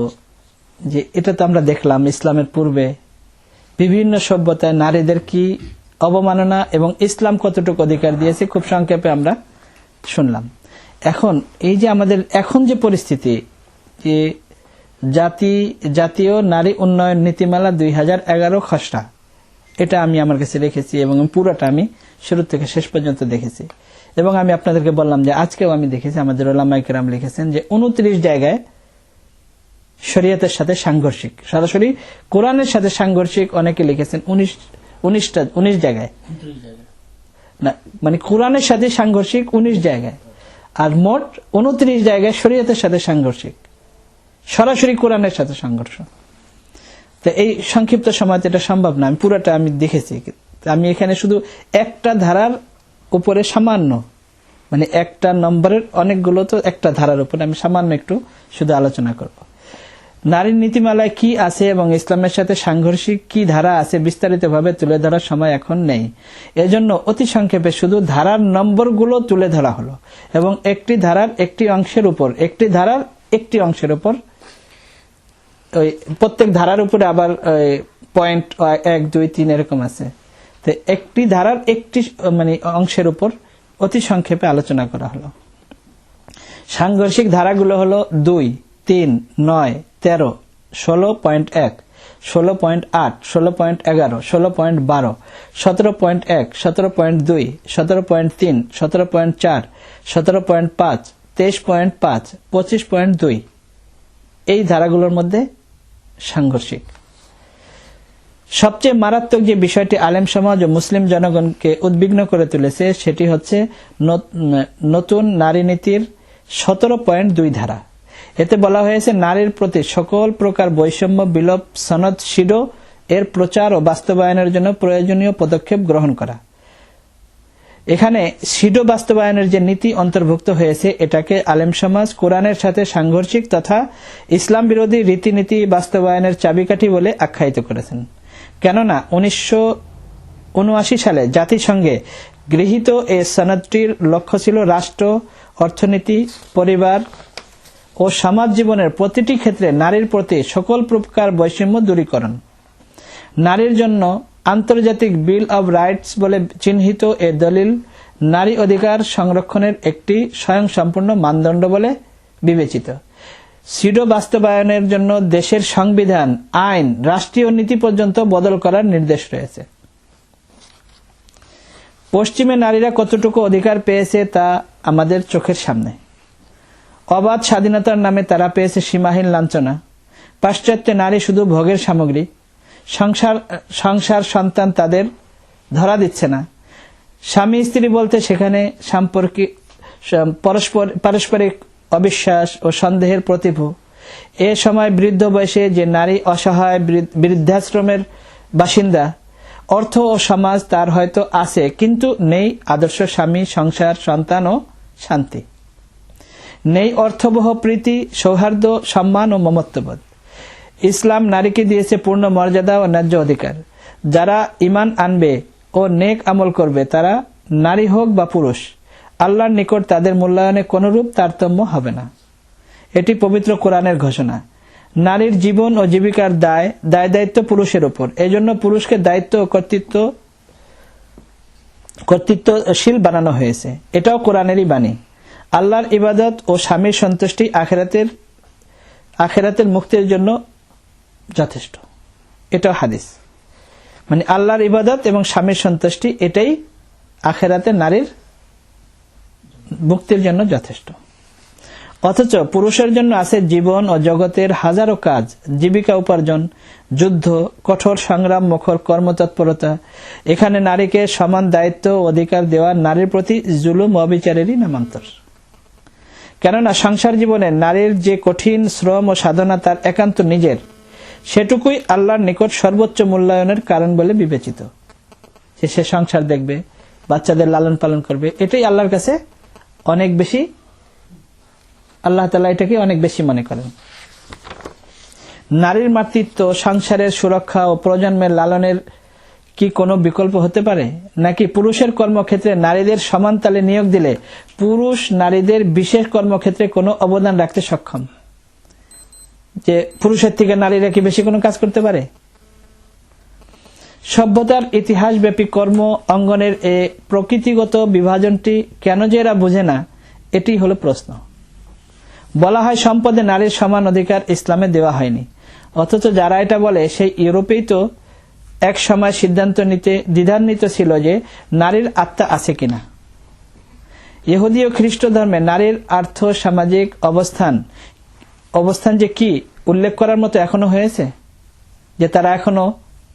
যে এটা তো আমরা দেখলাম ইসলামের পূর্বে বিভিন্ন সভ্যতায় নারীদের কি অবমাননা এবং ইসলাম কতটুকু অধিকার দিয়েছে, খুব সংক্ষেপে আমরা শুনলাম। এখন এই যে আমাদের এখন যে পরিস্থিতি, যে জাতীয় নারী উন্নয়ন নীতিমালা 2011 খসড়া, এটা আমি আমার কাছে রেখেছি এবং পুরোটা আমি শুরু থেকে শেষ পর্যন্ত দেখেছি। এবং আমি আপনাদেরকে বললাম যে আজকেও আমি দেখেছি, আমাদের উলামায়ে কেরাম লিখেছেন যে 29 জায়গায় শরীয়তের সাথে সাংঘর্ষিক, সরাসরি কোরআনের সাথে সাংঘর্ষিক অনেকে লিখেছেন 19 জায়গায় না, মানে কোরআনের সাথে সাংঘর্ষিক 19 জায়গায়, আর মোট 29 জায়গায় শরীয়তের সাথে সাংঘর্ষিক, সরাসরি কোরআনের সাথে সংঘর্ষ। তো এই সংক্ষিপ্ত সময় এটা সম্ভব না, আমি পুরোটা আমি দেখেছি। আমি এখানে শুধু একটা ধারার উপরে সামান্য, মানে একটা নম্বরের অনেকগুলো, তো একটা ধারার উপরে আমি সামান্য একটু শুধু আলোচনা করব। নারীর নীতিমালায় কি আছে এবং ইসলামের সাথে সাংঘর্ষিক কি ধারা আছে বিস্তারিতভাবে তুলে ধরার সময় এখন নেই। এজন্য অতি সংক্ষেপে শুধু ধারার নম্বরগুলো তুলে ধরা হলো, এবং একটি ধারার একটি অংশের উপর, একটি ধারার একটি অংশের উপর, ওই প্রত্যেক ধারার উপরে আবার পয়েন্ট 1, 2, 3 এরকম আছে। তো একটি ধারার একটি মানে অংশের উপর অতি সংক্ষেপে আলোচনা করা হলো। সাংঘর্ষিক ধারাগুলো হলো 2, 3, 9, 13, 16.1, 16.8, 16.11, 16.12, 17.1, 17.2, 17.3, 17.4, 17.5, 23.5, 25.2, এই ধারাগুলোর মধ্যে সাংঘর্ষিক। সবচেয়ে মারাত্মক যে বিষয়টি আলেম সমাজ ও মুসলিম জনগণকে উদ্বিগ্ন করে তুলেছে, সেটি হচ্ছে নতুন নারী নীতির 17.2 ধারা। এতে বলা হয়েছে নারীর প্রতি সকল প্রকার বৈষম্য বিলোপ সনদ সিডো এর প্রচার ও বাস্তবায়নের জন্য প্রয়োজনীয় পদক্ষেপ গ্রহণ করা। এখানে সিডো বাস্তবায়নের যে নীতি অন্তর্ভুক্ত হয়েছে এটাকে আলেম সমাজ কোরআনের সাথে সাংঘর্ষিক তথা ইসলাম বিরোধী রীতিনীতি বাস্তবায়নের চাবিকাঠি বলে আখ্যায়িত করেছেন। কেননা 1979 সালে জাতিসংঘে গৃহীত এই সনদটির লক্ষ্য ছিল রাষ্ট্র, অর্থনীতি, পরিবার ও সমাজ জীবনের প্রতিটি ক্ষেত্রে নারীর প্রতি সকল প্রকার বৈষম্য দূরীকরণ। নারীর জন্য আন্তর্জাতিক বিল অব রাইটস বলে চিহ্নিত এ দলিল নারী অধিকার সংরক্ষণের একটি স্বয়ংসম্পূর্ণ মানদণ্ড বলে বিবেচিত। সিডো বাস্তবায়নের জন্য দেশের সংবিধান, আইন, রাষ্ট্রীয় নীতি পর্যন্ত বদল করার নির্দেশ রয়েছে। পশ্চিমে নারীরা কতটুকু অধিকার পেয়েছে তা আমাদের চোখের সামনে। অবাধ স্বাধীনতার নামে তারা পেয়েছে সীমাহীন লাঞ্ছনা। পাশ্চাত্যে নারী শুধু ভোগের সামগ্রী। সংসার সন্তান তাদের ধরা দিচ্ছে না। স্বামী স্ত্রী বলতে সেখানে পারস্পরিক অবিশ্বাস ও সন্দেহের প্রতিভূ। এ সময় বৃদ্ধ বয়সে যে নারী অসহায় বৃদ্ধাশ্রমের বাসিন্দা, অর্থ ও সমাজ তার হয়তো আছে, কিন্তু নেই আদর্শ স্বামী, সংসার, সন্তান ও শান্তি। নেই অর্থবহ প্রীতি, সৌহার্দ্য, সম্মান ও মমত্ববোধ। ইসলাম নারীকে দিয়েছে পূর্ণ মর্যাদা ও ন্যায্য অধিকার। যারা ঈমান আনবে ও নেক আমল করবে, তারা নারী হোক বা পুরুষ, আল্লাহর নিকট তাদের মূল্যায়নে কোনরূপ তারতম্য হবে না। এটি পবিত্র কোরআনের ঘোষণা। নারীর জীবন ও জীবিকার দায় দায়িত্ব পুরুষের উপর। এজন্য পুরুষকে দায়িত্ব ও কর্তৃত্বশীল বানানো হয়েছে। এটাও কোরআনেরই বাণী। আল্লাহর ইবাদত ও স্বামীর সন্তুষ্টি আখেরাতের মুক্তির জন্য যথেষ্ট। এটাও হাদিস। মানে আল্লাহর ইবাদত এবং স্বামীর সন্তুষ্টি এটাই আখেরাতে নারীর মুক্তির জন্য যথেষ্ট। অথচ পুরুষের জন্য আছে জীবন ও জগতের হাজারো কাজ, জীবিকা উপার্জন, যুদ্ধ, কঠোর সংগ্রাম, মুখর কর্মতৎপরতা। এখানে নারীকে সমান দায়িত্ব ও অধিকার দেওয়া নারীর প্রতি জুলুম ও অবিচারেরই নামান্তর। কেননা সংসার জীবনে নারীর যে কঠিন শ্রম ও সাধনা তার একান্ত নিজের, সেটুকুই আল্লাহর নিকট সর্বোচ্চ মূল্যায়নের কারণ বলে বিবেচিত। সে সংসার দেখবে, বাচ্চাদের লালন পালন করবে, এটাই আল্লাহর কাছে অনেক বেশি, আল্লাহ তাআলা এটাকে অনেক বেশি মনে করেন। নারীর মাতৃত্ব, সংসারের সুরক্ষা ও প্রজন্মের লালনের কি কোনো বিকল্প হতে পারে? নাকি পুরুষের কর্মক্ষেত্রে নারীদের সমান তালে নিয়োগ দিলে পুরুষ নারীদের বিশেষ কর্মক্ষেত্রে কোনো অবদান রাখতে সক্ষম? যে পুরুষের থেকে নারীরা কি বেশি কোনো কাজ করতে পারে? সভ্যতার ইতিহাসব্যাপী কর্ম অঙ্গনের এ প্রকৃতিগত বিভাজনটি কেন যে এরা বোঝে না, এটি হলো প্রশ্ন। বলা হয় সম্পদে নারীর সমান অধিকার ইসলামে দেওয়া হয়নি, অথচ যারা এটা বলে সেই ইউরোপেই তো এক সময় সিদ্ধান্ত নিতে দ্বিধান্বিত ছিল যে নারীর আত্মা আছে কিনা। ইহুদি ও খ্রিস্ট ধর্মে নারীর আর্থ সামাজিক অবস্থান যে কি উল্লেখ করার মতো এখনো হয়েছে, যে তারা এখনো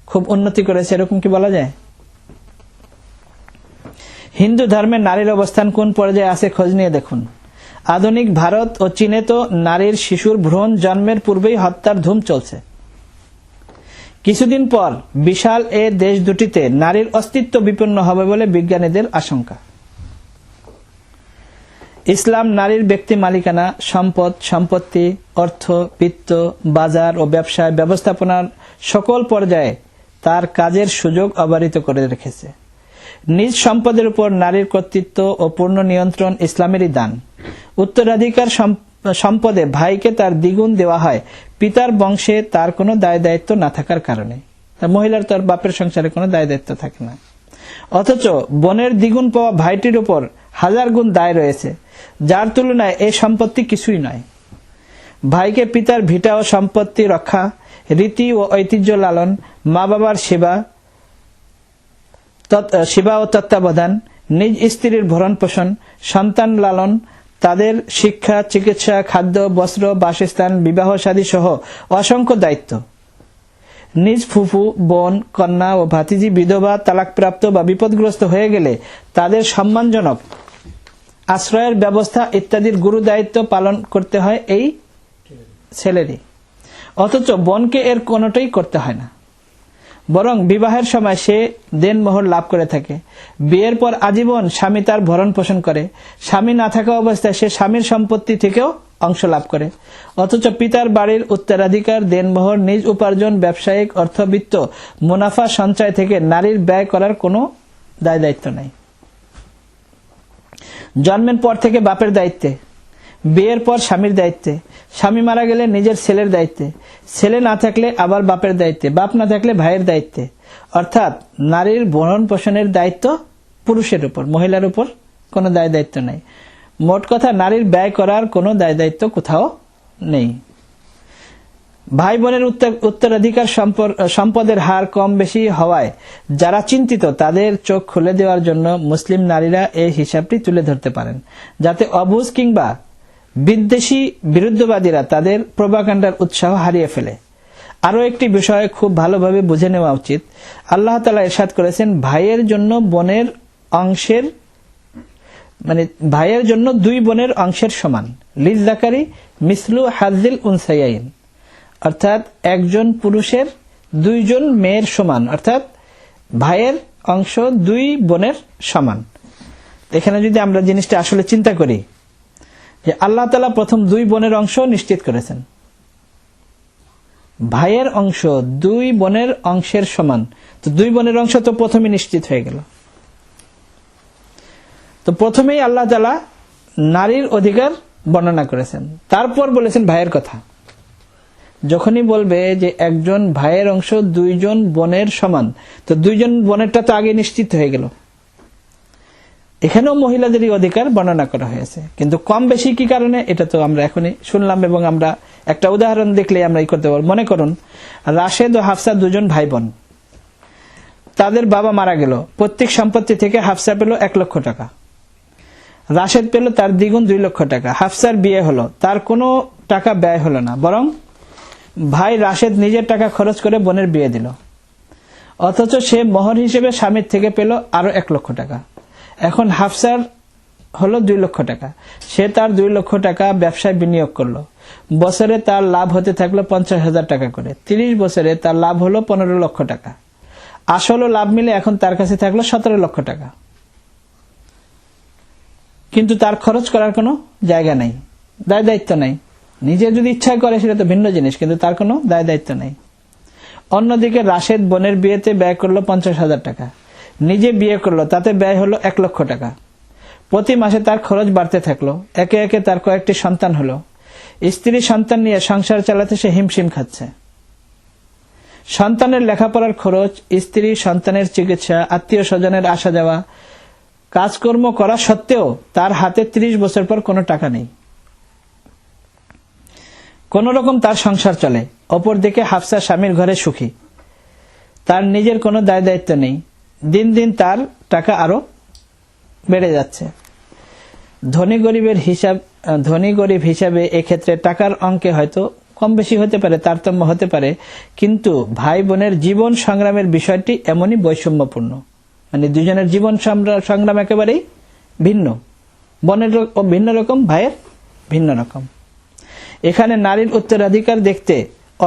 খুব উন্নতি করেছে, এরকম কি বলা যায়? হিন্দু ধর্মে নারীর অবস্থান কোন পর্যায়ে আছে খোঁজ নিয়ে দেখুন। আধুনিক ভারত ও চীনে তো নারীর শিশুর ভ্রূণ জন্মের পূর্বেই হত্যার ধুম চলছে। কিছুদিন পর বিশাল এ দেশ দুটিতে নারীর অস্তিত্ব বিপন্ন হবে বলে বিজ্ঞানীদের আশঙ্কা। ইসলাম নারীর ব্যক্তি মালিকানা, সম্পদ, সম্পত্তি, অর্থ, বিত্ত, বাজার ও ব্যবসায় ব্যবস্থাপনার সকল পর্যায়ে তার কাজের সুযোগ অবারিত করে রেখেছে। নিজ সম্পদের উপর নারীর কর্তৃত্ব ও পূর্ণ নিয়ন্ত্রণ ইসলামেরই দান। উত্তরাধিকার সম্পদে ভাইকে তার দ্বিগুণ দেওয়া হয় পিতার বংশে তার কোনো দায় দায়িত্ব না থাকার কারণে। মহিলার তার বাপের সংসারে কোনো দায় দায়িত্ব থাকে না। অথচ বোনের দ্বিগুণ পাওয়া ভাইটির উপর 1000 গুণ দায় রয়েছে, যার তুলনায় এই সম্পত্তি কিছুই নয়। ভাইকে পিতার ভিটা ও সম্পত্তি রক্ষা, রীতি ও ঐতিহ্য লালন, মা বাবার সেবা ও তত্ত্বাবধান, নিজ স্ত্রীর ভরণ পোষণ, সন্তান লালন, তাদের শিক্ষা, চিকিৎসা, খাদ্য, বস্ত্র, বাসস্থান, বিবাহ শাদী সহ অসংখ্য দায়িত্ব। নিজ ফুফু, বোন, কন্যা ও ভাতিজি বিধবা, তালাকপ্রাপ্ত বা বিপদগ্রস্ত হয়ে গেলে তাদের সম্মানজনক আশ্রয়ের ব্যবস্থা ইত্যাদির গুরু দায়িত্ব পালন করতে হয় এই ছেলেরই, অথচ বোনকে এর কোনোটাই করতে হয় না, বরং বিবাহের সময় সে দেনমোহর লাভ করে থাকে। বিয়ের পর আজীবন স্বামী তার ভরণ পোষণ করে। স্বামী না থাকা অবস্থায় সে স্বামীর সম্পত্তি থেকেও অংশ লাভ করে। অথচ পিতার বাড়ির উত্তরাধিকার, দেনমোহর, নিজ উপার্জন, ব্যবসায়িক অর্থবিত্ত, মুনাফা সঞ্চয় থেকে নারীর ব্যয় করার কোনো দায় দায়িত্ব নাই। জন্মের পর থেকে বাপের দায়িত্বে, বিয়ের পর স্বামীর দায়িত্বে, স্বামী মারা গেলে নিজের ছেলের দায়িত্বে, ছেলে না থাকলে আবার বাপের দায়িত্বে, বাপ না থাকলে ভাইয়ের দায়িত্বে। অর্থাৎ নারীর ভরণ পোষণের দায়িত্ব পুরুষের উপর, মহিলার উপর কোনো দায় দায়িত্ব নেই। মোট কথা নারীর ব্যয় করার কোনো দায় দায়িত্ব কোথাও নেই। ভাই বোনের উত্তরাধিকার সম্পদের হার কম বেশি হওয়ায় যারা চিন্তিত তাদের চোখ খুলে দেওয়ার জন্য মুসলিম নারীরা এই হিসাবটি তুলে ধরতে পারেন, যাতে অবুঝ কিংবা বিদ্বেষী বিরুদ্ধবাদীরা তাদের প্রোপাগান্ডার উৎসাহ হারিয়ে ফেলে। আরও একটি বিষয় খুব ভালোভাবে বুঝে নেওয়া উচিত। আল্লাহ তাআলা ইরশাদ করেছেন, ভাইয়ের জন্য বোনের অংশের ভাইয়ের জন্য দুই বোনের অংশের সমান, লিযযাকারি মিসলু হাযিল উনসায়াইন, অর্থাৎ একজন পুরুষের দুইজন মেয়ের সমান, অর্থাৎ ভাইয়ের অংশ দুই বোনের সমান। এখানে যদি আমরা জিনিসটা আসলে চিন্তা করি যে আল্লাহ তাআলা প্রথম দুই বোনের অংশ নিশ্চিত করেছেন, ভাইয়ের অংশ দুই বোনের অংশের সমান, তো দুই বোনের অংশ তো প্রথমে নিশ্চিত হয়ে গেল। তো প্রথমেই আল্লাহ তাআলা নারীর অধিকার বর্ণনা করেছেন, তারপর বলেছেন ভাইয়ের কথা। যখনই বলবে যে একজন ভাইয়ের অংশ দুইজন বোনের সমান, তো দুইজন বোনেরটা তো আগে নিশ্চিত হয়ে গেল। এখানেও মহিলাদেরই অধিকার বর্ণনা করা হয়েছে, কিন্তু কম বেশি কি কারণে এটা তো আমরা এখনই শুনলাম, এবং আমরা একটা উদাহরণ দেখলে আমরা করতে পারব। মনে করুন রাশেদ ও হাফসা দুজন ভাই বোন, তাদের বাবা মারা গেল, প্রত্যেক সম্পত্তি থেকে হাফসা পেল 1 লক্ষ টাকা, রাশেদ পেল তার দ্বিগুণ 2 লক্ষ টাকা। হাফসার বিয়ে হলো, তার কোনো টাকা ব্যয় হলো না, বরং ভাই রাশেদ নিজের টাকা খরচ করে বোনের বিয়ে দিল, অথচ সে মোহর হিসেবে স্বামীর থেকে পেল আরো 1 লক্ষ টাকা। এখন হাফসার হলো 2 লক্ষ টাকা, সে তার 2 লক্ষ টাকা ব্যবসায় বিনিয়োগ করলো, বছরে তার লাভ হতে থাকলো 50,000 টাকা করে, 30 বছরে তার লাভ হলো 15 লক্ষ টাকা। আসল ও লাভ মিলে এখন তার কাছে থাকলো 17 লক্ষ টাকা, কিন্তু তার খরচ করার কোনো জায়গা নেই, দায় দায়িত্ব নেই। নিজে যদি ইচ্ছা করে সেটা তো ভিন্ন জিনিস, কিন্তু তার কোনো দায় দায়িত্ব নেই। অন্যদিকে রাশেদ বোনের বিয়েতে ব্যয় করলো 50,000 টাকা, নিজে বিয়ে করলো, তাতে ব্যয় হলো 1 লক্ষ টাকা। প্রতি মাসে তার খরচ বাড়তে থাকলো, একে একে তার কয়েকটি সন্তান হলো। স্ত্রী সন্তান নিয়ে সংসার চালাতে সে হিমশিম খাচ্ছে। সন্তানের লেখাপড়ার খরচ, স্ত্রী সন্তানের চিকিৎসা, আত্মীয় স্বজনের আসা যাওয়া, কাজকর্ম করা সত্ত্বেও তার হাতে 30 বছর পর কোনো টাকা নেই। কোন রকম তার সংসার চলে। অপরদিকে হাফসা স্বামীর ঘরে সুখী, তার নিজের কোনো দায় দায়িত্ব নেই। দিন দিন তার টাকা আরো বেড়ে যাচ্ছে। ধনী গরিব হিসাবে এক্ষেত্রে টাকার অঙ্কে হয়তো কম বেশি হতে পারে, তারতম্য হতে পারে, কিন্তু ভাই বোনের জীবন সংগ্রামের বিষয়টি এমনই বৈষম্যপূর্ণ। মানে দুজনের জীবন সংগ্রাম একেবারেই ভিন্ন, বোনের ভিন্ন রকম, ভাইয়ের ভিন্ন রকম। এখানে নারীর উত্তরাধিকার দেখতে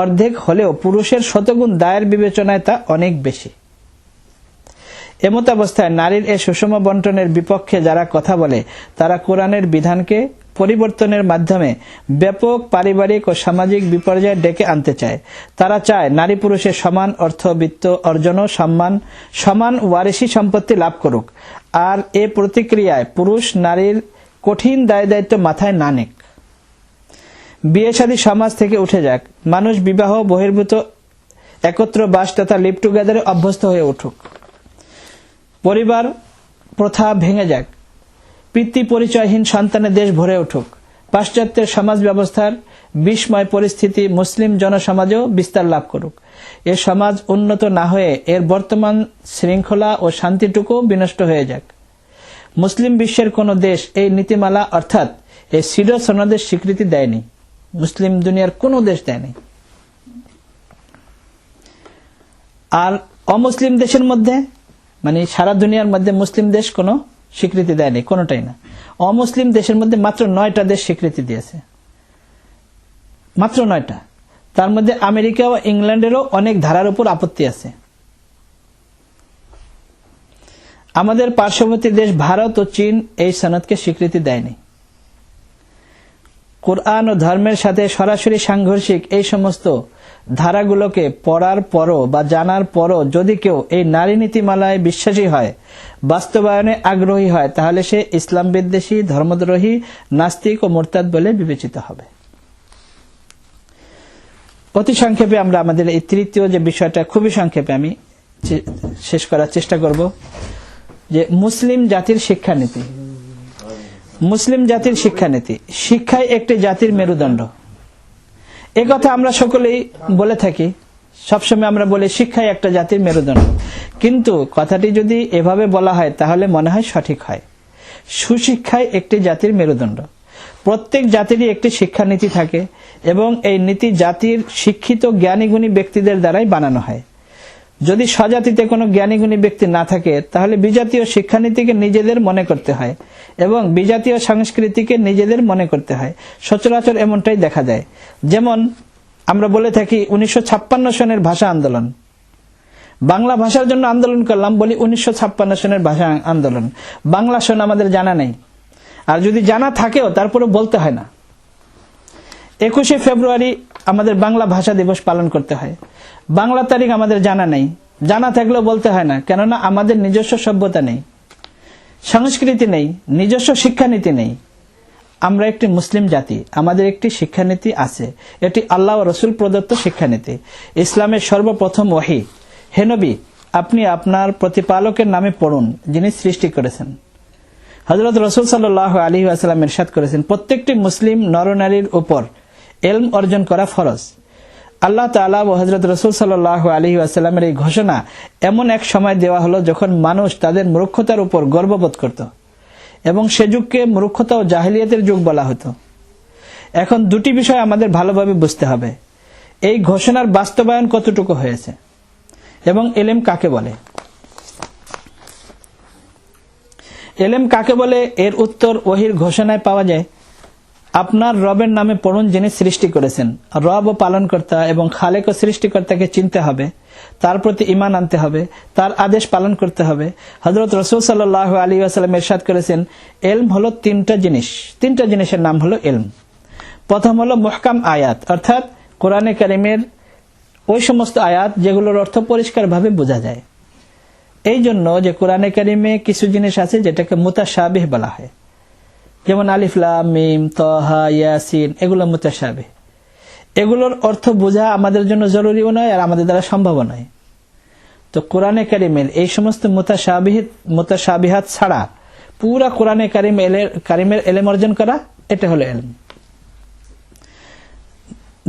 অর্ধেক হলেও পুরুষের শতগুণ দায়ের বিবেচনায় তা অনেক বেশি। এমত অবস্থায় নারীর এ সুষম বন্টনের বিপক্ষে যারা কথা বলে তারা কোরআনের বিধানকে পরিবর্তনের মাধ্যমে ব্যাপক পারিবারিক ও সামাজিক বিপর্যয় ডেকে আনতে চায়। তারা চায় নারী পুরুষের সমান অর্থবিত্ত অর্জন ও সমান ওয়ারিশি সম্পত্তি লাভ করুক, আর এ প্রতিক্রিয়ায় পুরুষ নারীর কঠিন দায় দায়িত্ব মাথায় না নেক। বিয়ে শাদী সমাজ থেকে উঠে যাক, মানুষ বিবাহ বহির্ভূত একত্র বাস তথা লিভ টুগেদারে অভ্যস্ত হয়ে উঠুক। পরিবার প্রথা ভেঙে যাক, পিতৃ পরিচয়হীন সন্তানের দেশ ভরে উঠুক। পাশ্চাত্যের সমাজ ব্যবস্থার বিস্ময় পরিস্থিতি মুসলিম জনসমাজেও বিস্তার লাভ করুক। এ সমাজ উন্নত না হয়ে এর বর্তমান শৃঙ্খলা ও শান্তিটুকু বিনষ্ট হয়ে যাক। মুসলিম বিশ্বের কোন দেশ এই নীতিমালা অর্থাৎ এই সিডো সনদের স্বীকৃতি দেয়নি, মুসলিম দুনিয়ার কোন দেশ দেয়নি। আর অমুসলিম দেশের মধ্যে, মানে সারা দুনিয়ার মধ্যে মুসলিম দেশ কোনো স্বীকৃতি দেয়নি, কোনোটাই না। অমুসলিম দেশের মধ্যে মাত্র 9টা দেশ স্বীকৃতি দিয়েছে, মাত্র 9টা। তার মধ্যে আমেরিকা ও ইংল্যান্ডেরও অনেক ধারার উপর আপত্তি আছে। আমাদের পার্শ্ববর্তী দেশ ভারত ও চীন এই সনদকে স্বীকৃতি দেয়নি। কোরআন ও ধর্মের সাথে সরাসরি সাংঘর্ষিক এই সমস্ত ধারাগুলোকে পড়ার পরও বা জানার পরও যদি কেউ এই নারী নীতিমালায় বিশ্বাসী হয়, বাস্তবায়নে আগ্রহী হয়, তাহলে সে ইসলাম বিদ্বেষী, ধর্মদ্রোহী, নাস্তিক ও মুরতাদ বলে বিবেচিত হবে। অতি সংক্ষেপে আমরা আমাদের এই তৃতীয় যে বিষয়টা, খুবই সংক্ষেপে আমি শেষ করার চেষ্টা করব, যে মুসলিম জাতির শিক্ষানীতি। মুসলিম জাতির শিক্ষানীতি, শিক্ষাই একটি জাতির মেরুদণ্ড। এ কথা আমরা সকলেই বলে থাকি, সবসময় আমরা বলি শিক্ষাই একটা জাতির মেরুদণ্ড, কিন্তু কথাটি যদি এভাবে বলা হয় তাহলে মনে হয় সঠিক হয়। সুশিক্ষাই একটি জাতির মেরুদণ্ড। প্রত্যেক জাতিরই একটি শিক্ষানীতি থাকে এবং এই নীতি জাতির শিক্ষিত জ্ঞানীগুণী ব্যক্তিদের দ্বারাই বানানো হয়। যদি স্বজাতিতে কোনো জ্ঞানীগুণী ব্যক্তি না থাকে তাহলে বিজাতীয় শিক্ষানীতিকে নিজেদের মনে করতে হয় এবং বিজাতীয় সংস্কৃতিকে নিজেদের মনে করতে হয়। সচরাচর এমনটাই দেখা যায়। যেমন আমরা বলে থাকি 1956 সনের ভাষা আন্দোলন, বাংলা ভাষার জন্য আন্দোলন করলাম, বলি 1956 সনের ভাষা আন্দোলন। বাংলা সন আমাদের জানা নেই, আর যদি জানা থাকেও তারপরে বলতে হয় না। 21শে ফেব্রুয়ারি আমাদের বাংলা ভাষা দিবস পালন করতে হয়, বাংলা তারিখ আমাদের জানা নেই, জানা থাকলেও বলতে হয় না, কেননা আমাদের নিজস্ব সভ্যতা নেই, সংস্কৃতি নেই, নিজস্ব শিক্ষানীতি নেই। আমরা একটি মুসলিম জাতি, আমাদের একটি শিক্ষানীতি আছে, এটি আল্লাহ ও রসুল প্রদত্ত শিক্ষানীতি। ইসলামের সর্বপ্রথম ওহী, হে নবী, আপনি আপনার প্রতিপালকের নামে পড়ুন যিনি সৃষ্টি করেছেন। হযরত রাসূল সাল্লাল্লাহু আলাইহি ওয়াসাল্লাম ইরশাদ করেছেন, প্রত্যেকটি মুসলিম নরনারীর উপর ইলম অর্জন করা ফরজ। আল্লাহ তাআলা ও হযরত রাসূল সাল্লাল্লাহু আলাইহি ওয়াসাল্লামের এই ঘোষণা এমন এক সময় দেওয়া হলো যখন মানুষ তাদের মূর্খতার উপর গর্ববোধ করত এবং সে যুগকে মূর্খতা ও জাহেলিয়াতের যুগ বলা হতো। এখন দুটি বিষয় আমাদের ভালোভাবে বুঝতে হবে, এই ঘোষণার বাস্তবায়ন কতটুকু হয়েছে এবং ইলম কাকে বলে। ইলম কাকে বলে এর উত্তর ওহীর ঘোষণায় পাওয়া যায়। আপনার রবের নামে পড়ুন যিনি সৃষ্টি করেছেন। রব ও পালনকর্তা এবং খালেক ও সৃষ্টিকর্তাকে চিনতে হবে, তার প্রতি ঈমান আনতে হবে, তার আদেশ পালন করতে হবে। হযরত রাসূল সাল্লাল্লাহু আলাইহি ওয়াসাল্লাম ইরশাদ করেছেন, ইলম হলো তিনটা জিনিস, তিনটা জিনিসের নাম হলো ইলম। প্রথম হলো মুহকাম আয়াত, অর্থাৎ কোরআনে কারীমের ওই সমস্ত আয়াত যেগুলোর অর্থ পরিষ্কারভাবে বোঝা যায়। এই জন্য যে কোরআনে কারীমে কিছু জিনিস আছে যেটাকে মুতাশাবিহ বলা হয়, যেমন আলিফ লাম মিম তাহা ইয়াসিন, এগুলো মুতাশাবিহ। এগুলোর অর্থ বোঝা আমাদের জন্য জরুরিও নয় আর আমাদের দ্বারা সম্ভব নয়। তো কোরআনে কারীমের এই সমস্ত মুতাশাবিহাত ছাড়া পুরা কোরআনে কারীমের ইলম অর্জন করা, এটা হলো ইলম।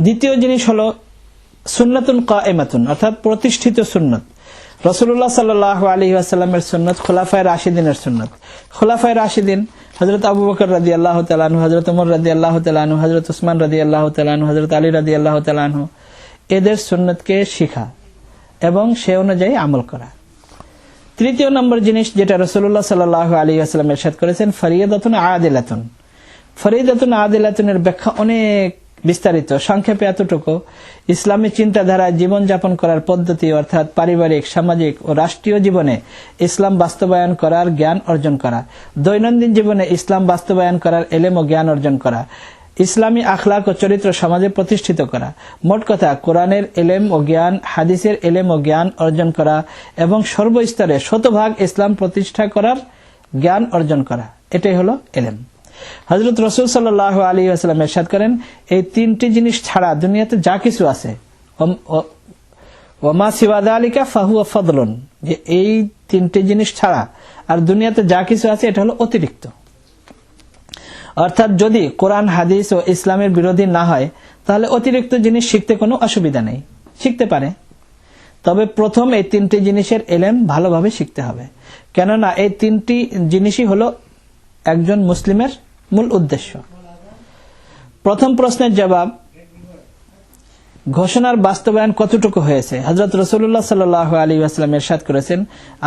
দ্বিতীয় জিনিস হলো সুন্নাতুন কায়েমাতুন, অর্থাৎ প্রতিষ্ঠিত সুন্নত। রাসূলুল্লাহ সাল্লাল্লাহু আলাইহি ওয়াসাল্লামের সুন্নত, খোলাফায়ে রাশিদিনের সুন্নত। খোলাফায়ে রাশিদিন হযরত আবু বকর রাদিয়াল্লাহু তাআলা আনহু, হযরত ওমর রাদিয়াল্লাহু তাআলা আনহু, হযরত উসমান রাদিয়াল্লাহু তাআলা আনহু, হযরত আলী রাদিয়াল্লাহু তাআলা আনহু, এদের সুন্নতকে শিখা এবং সে অনুযায়ী আমল করা। তৃতীয় নম্বর জিনিস যেটা রাসূলুল্লাহ সাল্লাল্লাহু আলাইহি ওয়াসাল্লাম ইরশাদ করেছেন, ফরিয়াদাতুন আদিলাতুন। ফরিয়াদাতুন আদিলাতুনের ব্যাখ্যা অনেক বিস্তারিত, সংক্ষেপে এতটুকু, ইসলামী চিন্তাধারায় জীবনযাপন করার পদ্ধতি, অর্থাৎ পারিবারিক, সামাজিক ও রাষ্ট্রীয় জীবনে ইসলাম বাস্তবায়ন করার জ্ঞান অর্জন করা, দৈনন্দিন জীবনে ইসলাম বাস্তবায়ন করার ইলম ও জ্ঞান অর্জন করা, ইসলামী আখলাক ও চরিত্র সমাজে প্রতিষ্ঠিত করা। মোট কথা কোরআনের ইলম ও জ্ঞান, হাদিসের ইলম ও জ্ঞান অর্জন করা এবং সর্বস্তরে শতভাগ ইসলাম প্রতিষ্ঠা করার জ্ঞান অর্জন করা, এটাই হলো ইলম। হযরত রাসূল সাল্লাল্লাহু আলাইহি ওয়াসাল্লাম ইরশাদ করেন, এই তিনটি জিনিস ছাড়া দুনিয়াতে যা কিছু আছে, ওমা সিওয়া যালিকা ফাহুয়া ফাদলুন, যে এই তিনটি জিনিস ছাড়া আর দুনিয়াতে যা কিছু আছে এটা হলো অতিরিক্ত। অর্থাৎ যদি কোরআন, হাদিস ও ইসলামের বিরোধী না হয় তাহলে অতিরিক্ত জিনিস শিখতে কোনো অসুবিধা নেই, শিখতে পারে। তবে প্রথম এই তিনটি জিনিসের ইলম ভালোভাবে শিখতে হবে, কেননা এই তিনটি জিনিসই হলো একজন মুসলিমের মূল উদ্দেশ্য। প্রথম প্রশ্নের জবাব, ঘোষণার বাস্তবায়ন কতটুকু হয়েছে। হযরত রাসূলুল্লাহ সাল্লাল্লাহু আলাইহি ওয়াসাল্লাম ইরশাদ করেছেন,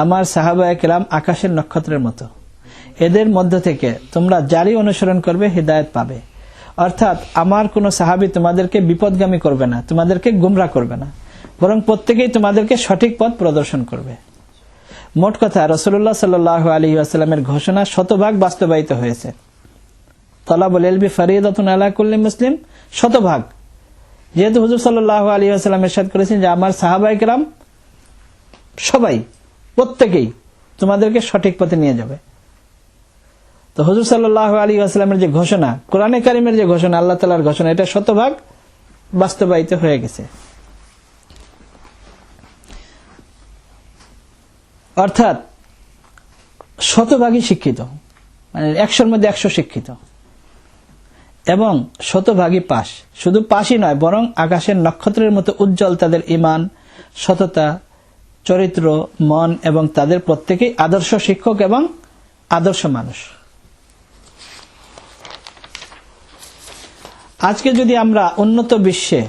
আমার সাহাবায়ে কেরাম আকাশের নক্ষত্রের মতো, এদের মধ্য থেকে তোমরা যারই অনুসরণ করবে হিদায়াত পাবে। অর্থাৎ আমার কোন সাহাবী তোমাদেরকে বিপদগামী করবে না, তোমাদেরকে গুমরাহ করবে না, বরং প্রত্যেকেই তোমাদেরকে সঠিক পথ প্রদর্শন করবে। মোট কথা রাসূলুল্লাহ সাল্লাল্লাহু আলাইহি ওয়াসাল্লামের ঘোষণা শতভাগ বাস্তবায়িত হয়েছে। তালাবুল ইলমি ফরিদাতুন আলা কুল্লি মুসলিম, শতভাগ। যেহেতু হুজুর সাল্লাল্লাহু আলাইহি ওয়াসাল্লাম ইরশাদ করেছেন যে আমার সাহাবায়ে কেরাম সবাই প্রত্যেকেই তোমাদেরকে সঠিক পথে নিয়ে যাবে। তো হুজুর সাল্লাল্লাহু আলাইহি ওয়াসাল্লামের যে ঘোষণা, কোরআনে কারিমের যে ঘোষণা, আল্লাহ তাআলার ঘোষণা, এটা শতভাগ বাস্তবায়িত হয়ে গেছে। অর্থাৎ শতভাগই শিক্ষিত, মানে 100-র মধ্যে 100 শিক্ষিত, এবং শতভাগই পাস। শুধু পাসই নয়, বরং আকাশের নক্ষত্রের মতো উজ্জ্বল তাদের ঈমান, সততা, চরিত্র, মন, এবং তাদের প্রত্যেকেই আদর্শ শিক্ষক এবং আদর্শ মানুষ। আজকে যদি আমরা উন্নত বিশ্বে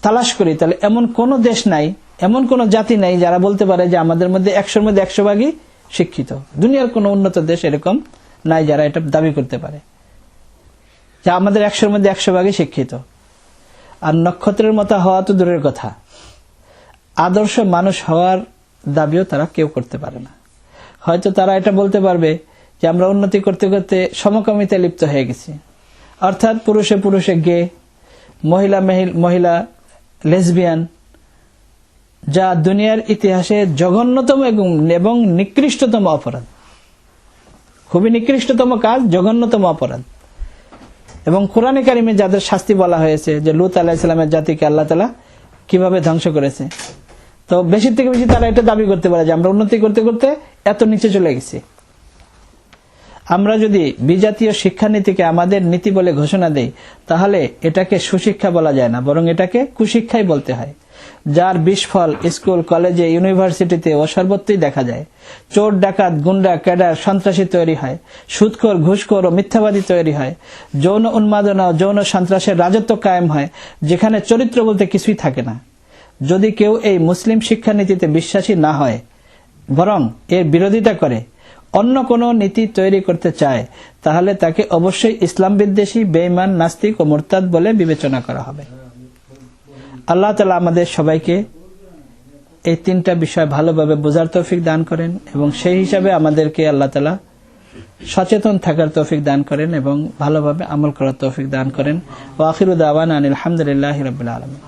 তালাশ করি, তাহলে এমন কোন দেশ নাই, এমন কোন জাতি নাই যারা বলতে পারে যে আমাদের মধ্যে 100-র মধ্যে 100 ভাগই শিক্ষিত। দুনিয়ার কোন উন্নত দেশ এরকম নাই যারা এটা দাবি করতে পারে যে আমাদের 100-র মধ্যে 100 ভাগই শিক্ষিত। আর নক্ষত্রের মতো হওয়া তো দূরের কথা, আদর্শ মানুষ হওয়ার দাবিও তারা কেউ করতে পারে না। হয়তো তারা এটা বলতে পারবে যে আমরা উন্নতি করতে করতে সমকামিতায় লিপ্ত হয়ে গেছি, অর্থাৎ পুরুষে পুরুষে গে, মহিলা লেসবিয়ান, যা দুনিয়ার ইতিহাসে জঘন্যতম এবং নিকৃষ্টতম অপরাধ, খুবই নিকৃষ্টতম কাজ, জঘন্যতম অপরাধ। এবং কোরআনে কারিমে যাদের শাস্তি বলা হয়েছে, যে লূত আলাইহিস সালামের জাতিকে আল্লাহ তাআলা কিভাবে ধ্বংস করেছে, তো বেশি থেকে বেশি তারা এটা দাবি করতে পারে যে আমরা উন্নতি করতে করতে এত নিচে চলে গেছি। আমরা যদি বিজাতীয় শিক্ষানীতিকে আমাদের নীতি বলে ঘোষণা দেই, তাহলে এটাকে সুশিক্ষা বলা যায় না, বরং এটাকে কুশিক্ষাই বলতে হয়, যার বিস্ফল স্কুল, কলেজে, ইউনিভার্সিটিতে ও সর্বত্রই দেখা যায়। চোর, ডাকাত, গুন্ডা, ক্যাডার, সন্ত্রাসী তৈরি হয়, সুদখোর, ঘুষখোর ও মিথ্যাবাদী তৈরি হয়, যৌন উন্মাদনা ও যৌন সন্ত্রাসের রাজত্ব কায়েম হয়, যেখানে চরিত্র বলতে কিছুই থাকে না। যদি কেউ এই মুসলিম শিক্ষানীতিতে বিশ্বাসী না হয়, বরং এর বিরোধিতা করে অন্য কোন নীতি তৈরি করতে চায়, তাহলে তাকে অবশ্যই ইসলাম বিদ্বেষী, বেঈমান, নাস্তিক ও মুরতাদ বলে বিবেচনা করা হবে। আল্লাহ তাআলা আমাদের সবাইকে এই 3টা বিষয় ভালোভাবে বোঝার তৌফিক দান করেন, এবং সেই হিসাবে আমাদেরকে আল্লাহ তাআলা সচেতন থাকার তৌফিক দান করেন এবং ভালোভাবে আমল করার তৌফিক দান করেন। ওয়া আখিরু দাওয়ানা আনিল হামদুলিল্লাহি রাব্বিল আলামিন।